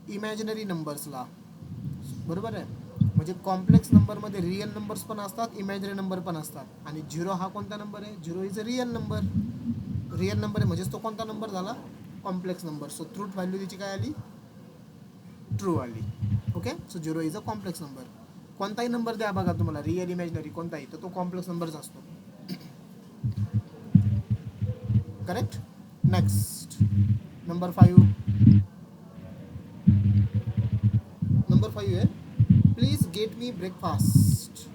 इमॅजिनरी नंबर्सला. बरोबर आहे. म्हणजे कॉम्प्लेक्स नंबरमध्ये रिअल नंबर्स पण असतात, इमॅजिनरी नंबर पण असतात. आणि 0 हा कोणता नंबर आहे? 0 is a real number. Real number आहे म्हणजेच तो कोणता नंबर झाला? Complex number. So truth value त्याची काय आली? ट्रू आली. Okay. So 0 is a complex number. कोणताही नंबर द्या बघा तुम्हाला, रिअल, इमॅजिनरी, कोणताही, तर तो कॉम्प्लेक्स नंबरच असतो. करेक्ट. Next number 5. नंबर 5 आहे, please get me breakfast.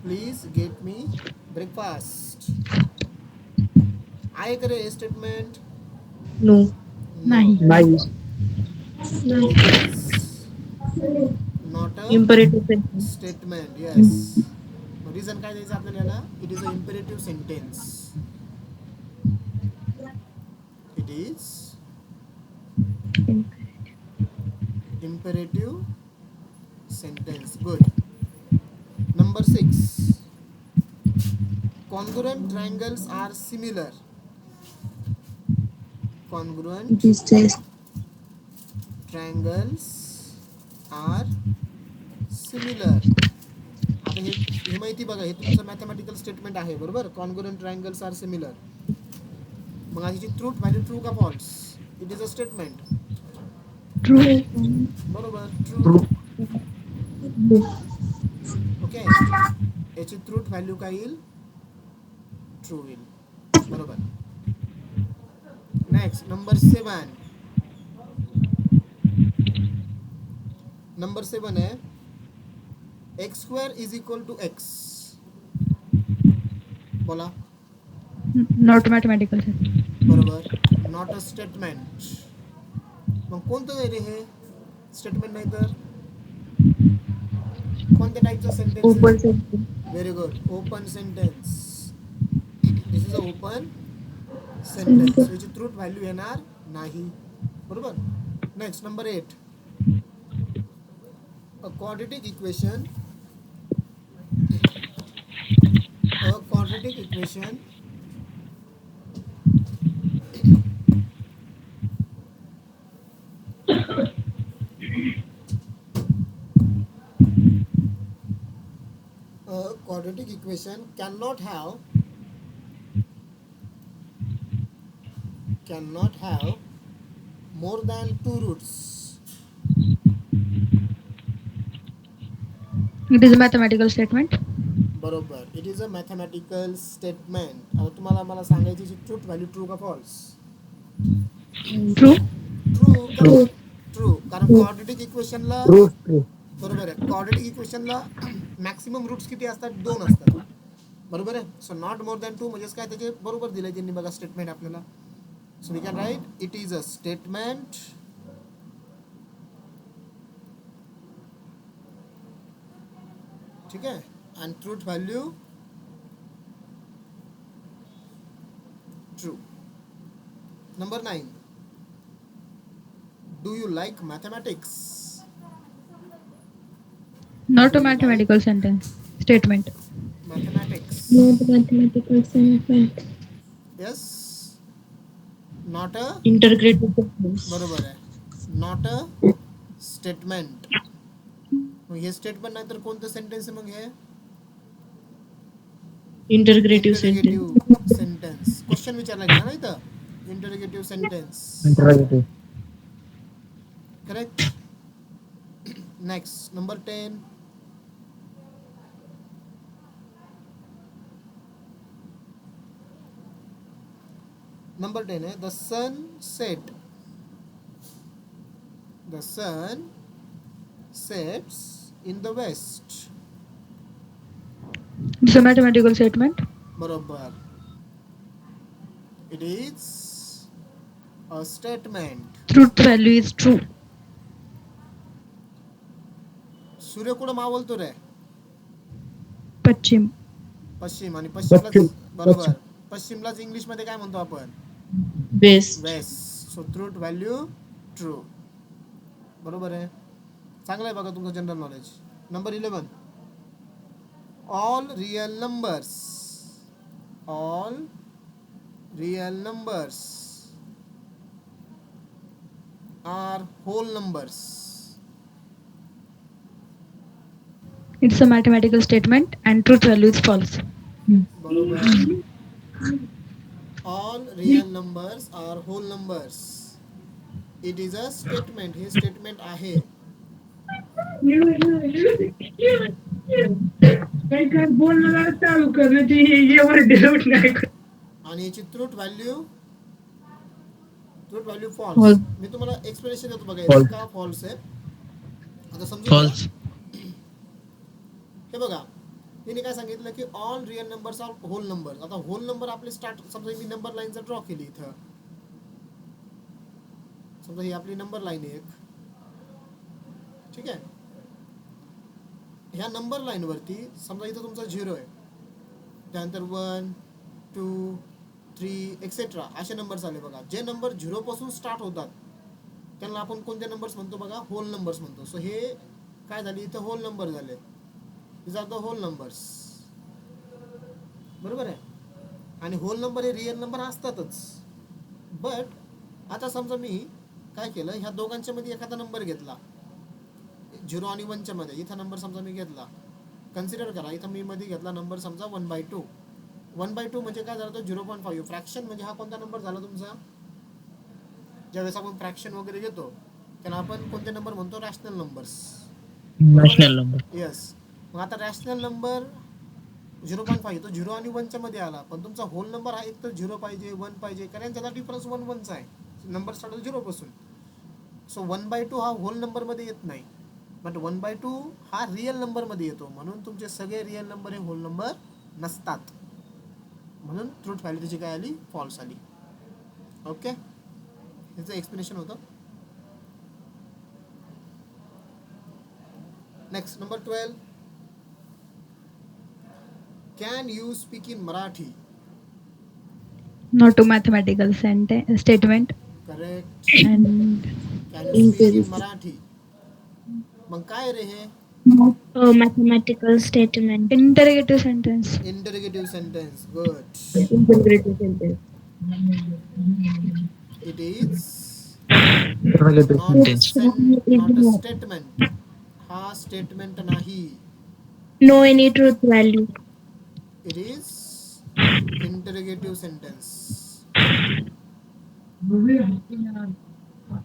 Please get me breakfast. आहे करे स्टेटमेंट?
No.
नाही.
It is not a
Imperative sentence.
Statement. Yes. Reason काय द्यायचं आपल्याला याला? It is a imperative sentence. It is imperative sentence. Good. Number 6, congruent triangles are similar. Congruent
It is just
triangles are similar. आता हे माहिती बघा, हे तुमचं मॅथमॅटिकल स्टेटमेंट आहे. बरोबर. Congruent triangles are similar. मग याची ट्रूथ व्हॅल्यू ट्रू का false? It is a statement.
True.
बरोबर. ट्रू. ओके. याची ट्रूथ व्हॅल्यू काय येईल? ट्रू येईल. बरोबर. Next number 7. नंबर 7 आहे, x² is equal to x. बोला.
Not mathematical sentence.
बरोबर. Not a statement. मग कोणतं आहे रे हे? स्टेटमेंट नाही तर कोणत्या टाईपचं sentence?
open sentence.
Very good. Open sentence. This is a open sentence. याची ट्रूथ व्हॅल्यू येणार नाही. बरोबर. Next, number 8. A quadratic equation. A quadratic equation a quadratic equation cannot have more than two roots.
It is a mathematical statement.
बरोबर. It is a mathematical statement. आता तुम्हाला मला सांगायची ट्रूथ व्हॅल्यू ट्रू का फॉल्स?
True.
ट्रू कारण क्वाड्रेटिक इक्वेशनला बरोबर आहे. क्वाड्रेटिक इक्वेशनला मॅक्सिमम रूट्स किती असतात? 2 असतात. बरोबर आहे. सो नॉट मोर दॅन 2 म्हणजेच काय त्याचे बरोबर दिलंय त्यांनी बघा स्टेटमेंट आपल्याला. So we can write it is a statement ठीक आहे and truth value true. Number 9. Do you like mathematics?
Not a mathematical sentence. Statement.
Mathematics.
Not mathematical statement.
Yes. Not a
Integrated sentence.
बरोबर आहे. Not a statement. मग हे स्टेटमेंट नाही तर कोणतं सेंटेन्स आहे मग हे?
Interrogative sentence.
Interrogative sentence. Question विचारला गेला ना इथं. Interrogative sentence. Correct. Next, number 10. Number 10 है the sun sets in the west.
It's a mathematical statement.
बरोबर. It is a statement.
Truth value is true.
सूर्य कुठं मावळतो रे?
Pachim.
पश्चिम. आणि पश्चिमला बरोबर पश्चिमलाच इंग्लिश मध्ये काय म्हणतो आपण?
West.
West. So truth value true. बरोबर आहे. चांगलं आहे बघा तुमचं general knowledge. Number 11. All real numbers are whole numbers.
It's a mathematical statement and truth value is false.
बरोबर. All real numbers are whole numbers. It is a statement. हे स्टेटमेंट आहे.
चालू करण्याची
आणि याची ट्रूथ व्हॅल्यू फॉल्स.
False.
मी तुम्हाला एक्सप्लेनेशन देतो बघा याचं का फॉल्स आहे. आता समजून घ्या. हे बघा तिने काय सांगितलं की all real numbers are whole number. आता होल नंबर आपले स्टार्ट समजा मी नंबर लाईन जर ड्रॉ केली इथं समजा ही आपली नंबर लाईन आहे एक ठीक आहे. ह्या नंबर लाईन वरती समजा इथं तुमचा 0 आहे त्यानंतर 1 2 3 एक्सेट्रा असे नंबर्स आले बघा. जे नंबर 0 पासून स्टार्ट होतात त्यांना आपण कोणते नंबर्स म्हणतो बघा? होल नंबर्स म्हणतो. सो हे काय झाले इथं होल नंबर झाले. these are the whole numbers. बरोबर आहे. आणि होल नंबर हे रिअल नंबर असतातच. बट आता समजा मी काय केलं ह्या दोघांच्या मध्ये एखादा नंबर घेतला 0 आणि 1 च्या मध्ये. इथं नंबर समजा मी घेतला. कन्सिडर करा इथं मी मध्ये घेतला नंबर समजा 1/2. 1/2 म्हणजे काय झालं तो 0.5. फ्रॅक्शन म्हणजे हा कोणता नंबर झाला तुमचा? ज्यावेळेस आपण फ्रॅक्शन वगैरे घेतो त्याला आपण कोणते नंबर म्हणतो? Rational numbers.
Rational number.
Yes. मग आता रॅशनल नंबर 0.5 तो 0 आणि 1 च्या मध्ये आला. पण तुमचा होल नंबर हा एक तर 0 पाहिजे 1 पाहिजे कारण त्याचा डिफरन्स 1 1 चा आहे. नंबर स्टार्ट होतो 0 पासून. सो 1/2 हा होल नंबर मध्ये येत नाही. बट 1/2 हा रिअल नंबर मध्ये येतो. म्हणून तुमचे सगळे रिअल नंबर हे होल नंबर नसतात. म्हणून ट्रूथ व्हॅल्यू त्याची काय आली? फॉल्स आली. ओके ह्याचं एक्सप्लेनेशन होतं. Next number 12. Can you speak in Marathi?
Not a mathematical statement.
Correct.
And
can you speak in Marathi. मग काय रे हे
Mathematical statement.
Interrogative sentence.
Interrogative sentence. Good.
Integrated sentence.
It is
Interrogative sentence.
Not a statement. हा स्टेटमेंट नाही.
No any truth value.
It is interrogative sentence.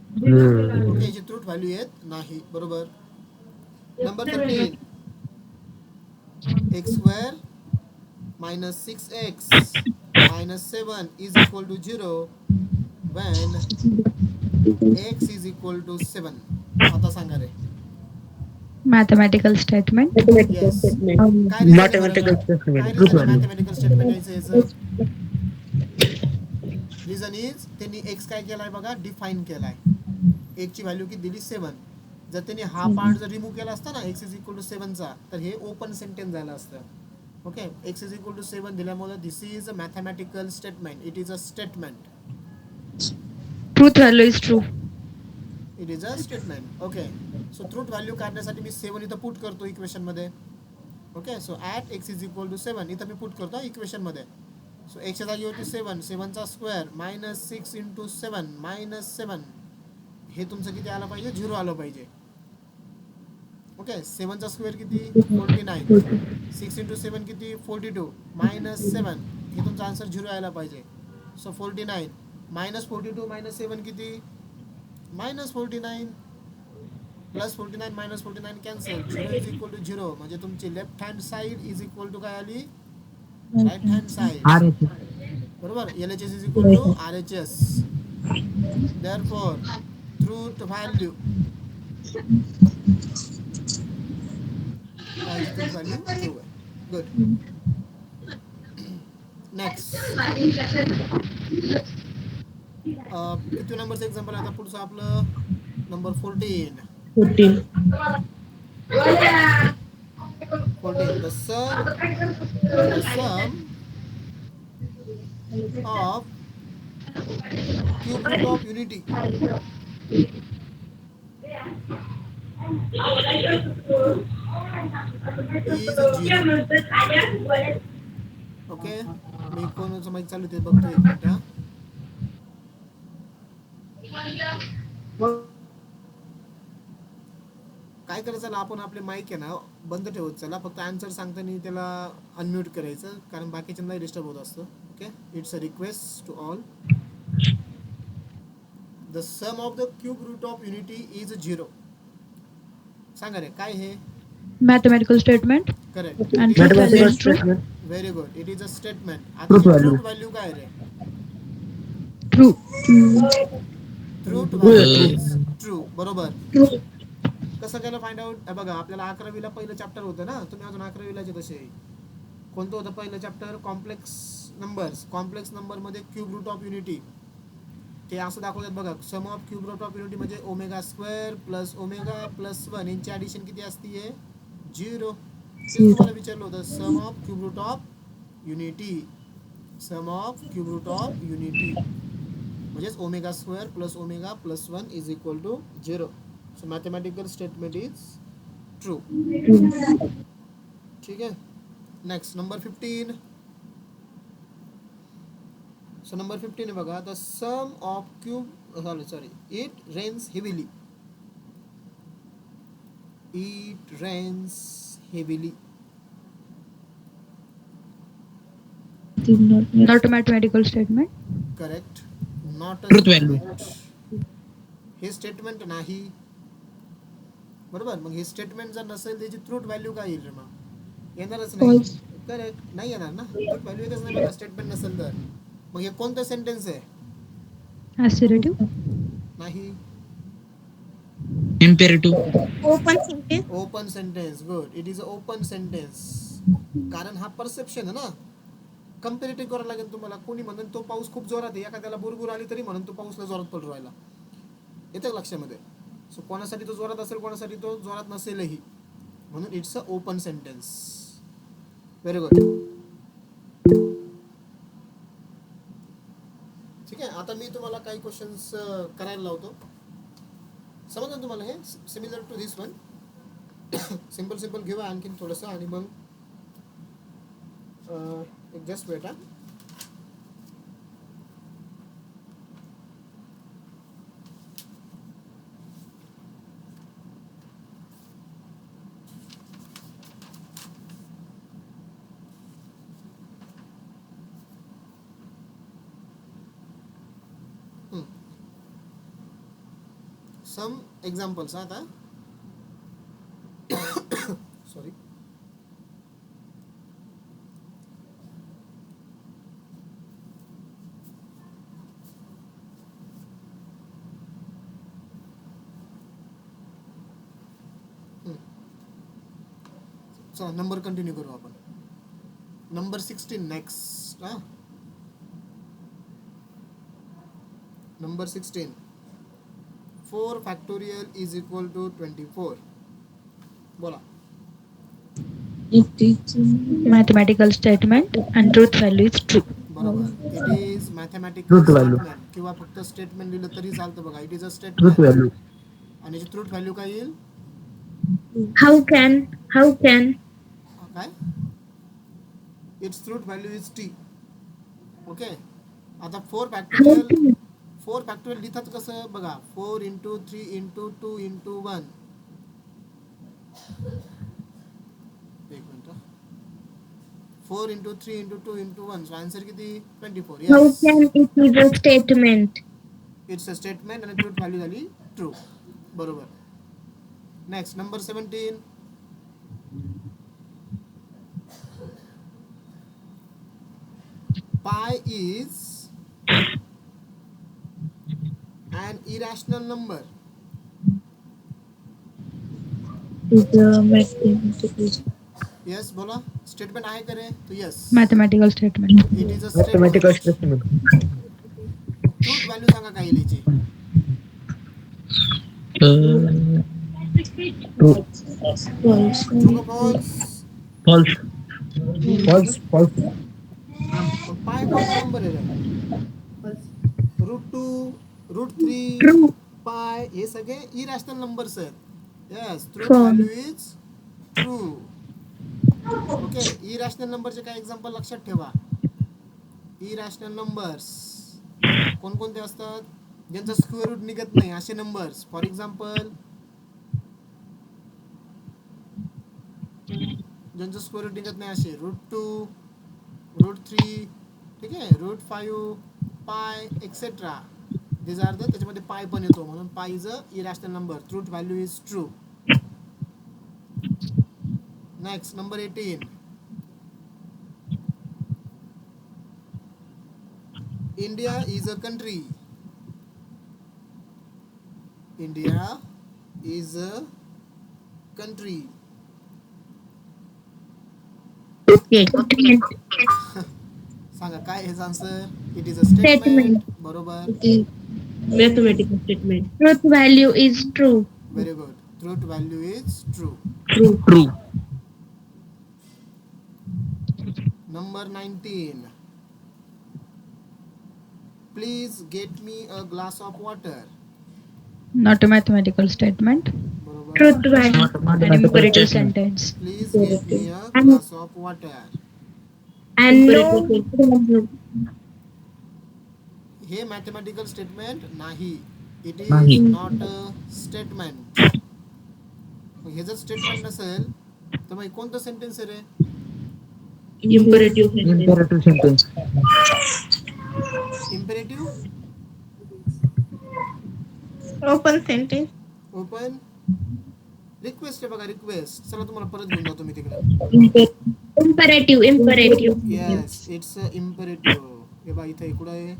Okay, याची ट्रूथ व्हॅल्यू येत नाही. बरोबर. Number 15. X square minus 6x minus 7 is equal to 0 when x is equal to 7. आता सांगा रे.
Mathematical statement.
Yes. काय reason आहे
Mathematical
बरं?
statement.
काय
Truth
reason आहे
value.
mathematical statement याचं? रिझन इज त्यांनी एक्स काय केलाय बघा, डिफाईन केलाय. एक ची व्हॅल्यू किती दिली 7. जर त्यांनी हा पार्ट जर रिमूव्ह केला असता ना x इज इक्वल टू 7 चा, तर हे ओपन सेंटेन्स झालं असतं. Okay, x is equal to 7 दिल्यामुळे this is a mathematical statement. It is a statement.
Truth value is true.
It is a statement. Okay, so truth value काढण्यासाठी मी 7 इथं पुट करतो इक्वेशन मध्ये. Okay, so at x is equal to 7 इथं मी पुट करतो इक्वेशन मध्ये. सो एक्सच्या जागी होती 7, 7चा स्क्वेअर मायनस 6 इंटू 7 मायनस 7. हे तुमचं किती आलं पाहिजे? 0 आलं पाहिजे. ओके, 7चा स्क्वेअर किती? 49. 6 इंटू 7 किती? 42 मायनस 7. हे तुमचा आन्सर 0 यायला पाहिजे. सो 49 मायनस 42 मायनस 7 किती? Minus 49 plus 49 minus 49 cancel. 0 is equal to 0. म्हणजे तुमची left hand side is equal to काय आली? Right hand side. बरोबर. LHS is equal to RHS. Therefore, truth value. Truth value true आहे. Good. Next. किती नंबरचं एक्झाम्पल आहे आता पुढचं आपलं? Number 14.
14.
14. The sum of cube root of unity is 0. Okay, मी कोणाचं माईक चालू ते बघतो. एक मिनिट. काय करायचं, आपण आपले माईक आहे ना बंद ठेवत चला. फक्त आन्सर सांगताना त्याला अनम्यूट करायचं, कारण बाकीच्यांनाही डिस्टर्ब होत असतं. Okay, it's a request to all. The sum of the cube root of unity is 0. सांगा रे काय हे?
Mathematical statement.
Correct.
And truth value
Mathematical
is true.
statement.
Very good. It is a statement. आता
Truth value.
ट्रूथ व्हॅल्यू काय रे?
True.
Truth value is true. बरोबर. कसं केलं फाइंड आउट? बघा, आपल्याला 11वीला पहिलं चॅप्टर होतं ना. तुम्ही अजून 11वीलाचे तसे. कोणतं होतं पहिलं chapter? Complex numbers. Complex number मध्ये क्यूब रूट ऑफ युनिटी. ते असं दाखवतात बघा. Sum of cube root of unity म्हणजे omega square plus omega plus 1 यांची ॲडिशन किती असते? 0. ते तुम्हाला विचारलं होतं. Sum of cube root of unity. Sum of cube root of unity म्हणजेच omega square plus omega plus 1 is equal to 0. So mathematical statement is true. ठीक आहे. Next number 15. सो नंबर 15 आहे बघा. The sum of cube sorry it rains heavily. It rains heavily.
Not a mathematical statement.
Correct. Not a
Truth value.
हे स्टेटमेंट नाही. बरोबर. मग हे स्टेटमेंट जर नसेल त्याची ट्रूथ व्हॅल्यू काय येईल? मग येणारच नाही. करेक्ट, नाही येणार ना. ट्रूथ व्हॅल्यू येतच नाही बघा स्टेटमेंट नसेल तर. मग हे कोणतं सेंटेन्स आहे?
Assertive.
नाही.
Imperative.
Open sentence.
Open sentence. Good. It is a open sentence. कारण हा परसेप्शन आहे ना. कम्पेरेटिव्ह करायला लागेल तुम्हाला. कोणी म्हणून तो पाऊस खूप जोरात आहे, एखाद्याला बुरबुर आली तरी म्हणून तो पाऊसला जोरात पडू राहिला. येतं लक्षामध्ये. सो कोणासाठी तो जोरात असेल, कोणासाठी तो जोरात नसेलही. म्हणून it's a open sentence. Very good. ठीक आहे. आता मी तुम्हाला काही क्वेश्चन्स करायला लावतो. समजलं तुम्हाला हे similar to this one. Simple घेऊया आणखीन थोडंसं आणि मग एक जस्ट वेट. सम एक्झाम्पल्स आता. सॉरी. चला नंबर कंटिन्यू करू आपण. Number 16 next. Number 16. 4 factorial is equal to 24. बोला.
It is
Mathematical statement and truth value is true.
बरोबर. It is mathematical
Truth value.
Statement किंवा फक्त स्टेटमेंट लिहिलं तरी चालतं बघा. It is a
truth
statement.
value.
आणि ट्रूथ व्हॅल्यू काय येईल?
How can?
काय? Its truth value is T. Okay. आता 4 फॅक्टोरियल लिहितात कसं बघा. 4 into 3 into 2 into 1. एक minute. 4 into 3 into 2 into 1. So answer किती? 24.
How
Yes.
can it is a statement?
It's a statement आणि ट्रूथ व्हॅल्यू झाली ट्रू. बरोबर. Next number 17. Pi is an irrational number.
Is a mathematical.
Yes, बोला. स्टेटमेंट आहे का रे? तो yes.
Mathematical statement.
It is a
Mathematical
statement.
statement.
Truth value सांगा काय येईल याची?
True.
False.
True or false?
False.
पाय कोणता नंबर आहे रे? √2, √3,
True.
पाय हे सगळे इरॅशनल नंबर्स आहेत. Yes. Truth
False.
Value is true. Okay. Irrational नंबरचे काय एक्झाम्पल लक्षात ठेवा. इरॅशनल नंबर्स कोणकोणते असतात? ज्यांचं स्क्वेअर रूट निघत नाही असे नंबर्स. फॉर एक्झाम्पल ज्यांचं स्क्वेअर रूट निघत नाही असे √2, √3, ठीक आहे, √5, पाय एक्सेट्रा. This R the. त्याच्यामध्ये पाय पण येतो म्हणून पाय is a irrational number. Truth value is true. Next number 18. India is a country. India is a country.
Okay.
सांगा काय आहे answer? It is a statement.
Statement.
बरोबर.
Mathematical statement.
Truth value is true.
Very good. Truth value is true.
True.
Number 19. Please get me a glass of water.
Not a mathematical statement.
बरोबर.
Truth value.
Not
An
mathematical
imperative
statement.
sentence.
Please get me a glass of water.
And no.
हे मॅथमॅटिकल स्टेटमेंट नाही. इट
नाही.
Is not a statement. हे जर स्टेटमेंट नसेल तर मग कोणतं सेंटेन्स आहे रे?
Imperative sentence.
Imperative sentence.
Imperative.
Open sentence.
Open. Request आहे बघा. रिक्वेस्ट. चला तुम्हाला परत घेऊन जातो मी तिकडे.
Imperative.
Yes. It's a imperative. हे बघा इथे इकडं आहे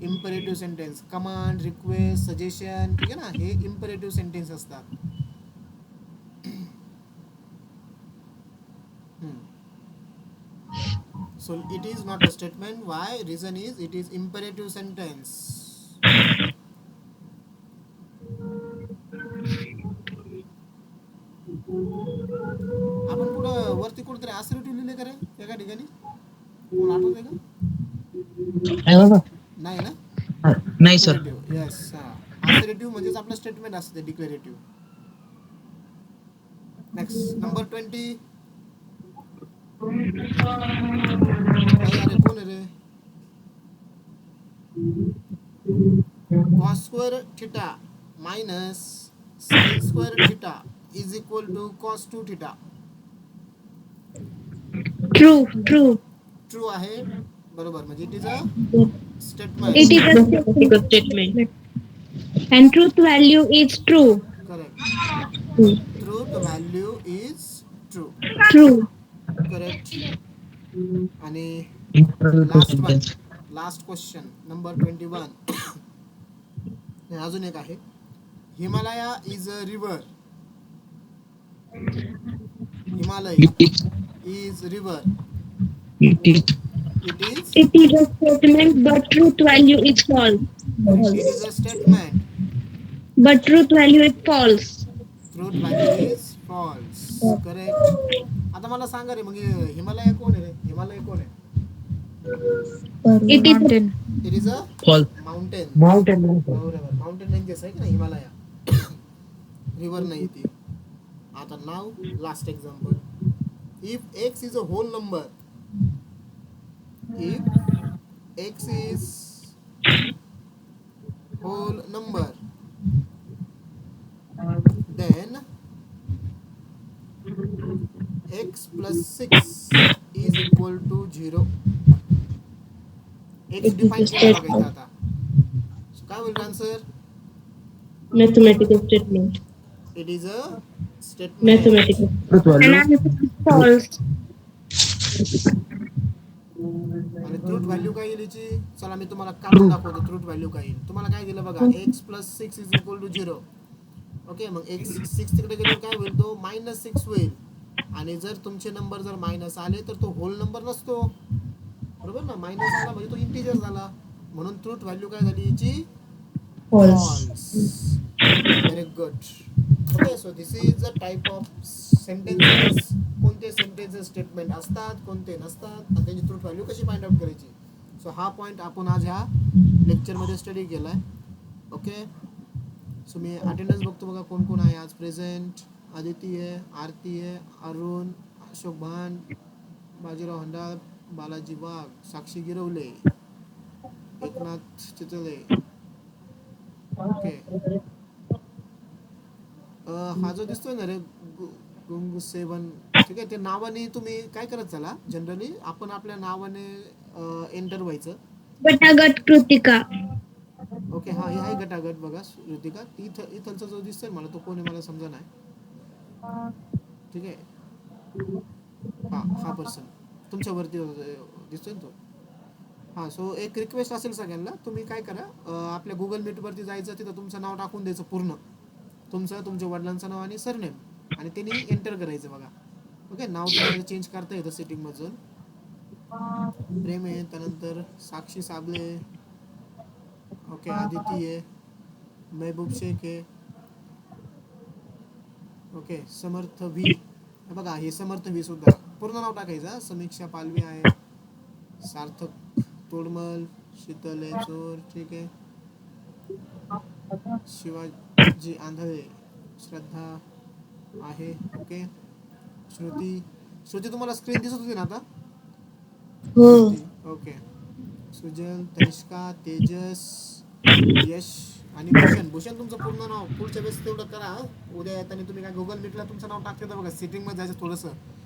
imperative sentence. Command, request, suggestion, ठीक आहे ना, हे इम्पेरेटिव्ह सेंटेन्स असतात. So it is not a statement. Why? Reason is it is imperative sentence. आपण पुढं वरती कुठेतरी असर्टिव्ह लिहिले का रे एका ठिकाणी? कोण आठवतंय का?
काय बाबा?
नाही ना?
नाही सर.
येस. असर्टिव्ह म्हणजे मध्येच आपलं स्टेटमेंट असते डिक्लेरेटिव्ह. Next number 20. अरे कोण आहे रे? cos square theta minus sin square theta is equal to cos 2 theta.
True.
True आहे, बरोबर. म्हणजे it is a
It
statement.
is a statement.
Mathematical statement.
And truth value is true.
Correct.
True.
Truth value is true.
True.
Correct. आणि
Interrogative
last one,
sentence.
Last question number 21. अजून एक आहे. Himalaya is a river. Himalaya
It is.
Is river.
It is.
It is
It is a statement, but truth value is false.
It is a statement.
But truth value is false.
Truth value is false. Correct. आता मला सांगा रे, मग हिमालय कोण आहे रे? हिमालय कोण आहे?
It is
Mountain.
It is a
False.
Mountain.
Mountain.
बरोबर. माउंटेन रेंजेस आहे की नाही हिमालया. रिव्हर नाही ती. आता नाव last example. If x is a whole number, if x is whole number, then x plus 6 is equal to 0. x define केला बघायचा आता. So काय होईल आन्सर?
Mathematical statement.
It is a statement.
Mathematical.
Truth
and
value.
answer is false.
आणि ट्रूथ व्हॅल्यू काय येईल याची? चला मी तुम्हाला काढून दाखवतो. ट्रूथ व्हॅल्यू काय येईल. तुम्हाला काय दिलं बघा, x plus 6 is equal to 0. Okay, मग x 6 तिकडे गेल्यावर काय होईल? तो -6 होईल. आणि जर तुमचे नंबर जर मायनस आले तर तो होल नंबर नसतो, बरोबर ना? मायनस आला म्हणजे तो इंटिजर झाला. म्हणून ट्रूथ व्हॅल्यू काय झाली याची? False. Very good. Okay, so this is a type of sentences. कोणते सेंटेन्सेस स्टेटमेंट असतात, कोणते नसतात, आणि त्यांची ट्रूथ व्हॅल्यू कशी फाइंड आउट करायची. सो हा पॉइंट आपण आज ह्या लेक्चरमध्ये स्टडी केलाय. ओके, सो मी अटेंडन्स बघतो बघा कोण कोण आहे आज प्रेझेंट. आदिती आहे, आरती आहे, अरुण, अशोक भान, बाजीराव हंडाळ, बालाजी वाघ, साक्षी गिरवले, एकनाथ चितळे. ओके, हा जो दिसतोय ना रे गुंग 7, ठीक आहे, ते नावाने तुम्ही काय करत चला. जनरली आपण आपल्या नावाने एंटर व्हायचं.
गटागट कृतिका.
ओके, हा हे आहे गटागट बघा. ऋतिका ती इथलचा जो दिसतोय मला तो कोण आहे मला समजा नाही. ठीक आहे, हा पर्सन तुमच्यावरती दिसतोय ना तो. हां, सो एक रिक्वेस्ट असेल सगळ्यांना, तुम्ही काय करा, आपल्या गुगल मीटवरती जायचं, तिथं तुमचं नाव टाकून द्यायचं पूर्ण, तुमच्या वडिलांचं नाव आणि सरनेम, आणि त्यांनी एंटर करायचं बघा. ओके, नाव तुम्हाला चेंज करता येतं सेटिंगमधून. प्रेम आहे, त्यानंतर साक्षी साबळे, ओके, आदिती आहे, महबूब शेख आहे, ओके, समर्थ व्ही. बघा हे समर्थ व्ही सुद्धा पूर्ण नाव टाकायचं. समीक्षा पालवी आहे, सार्थक तोडमल, शीतल चोर, ठीक आहे, शिवाजी आंधळे, श्रद्धा आहे, ओके, श्रुती तुम्हाला स्क्रीन दिसत होती ना आता? ओके, सुजल, तनिष्का, तेजस, यश आणि भूषण तुमचं पूर्ण नाव पुढच्या वेळेस तेवढं करा. उद्या येताना तुम्ही काय गुगल मीटला तुमचं नाव टाकलं तर बघा, सेटिंगमध्ये जायचं थोडंसं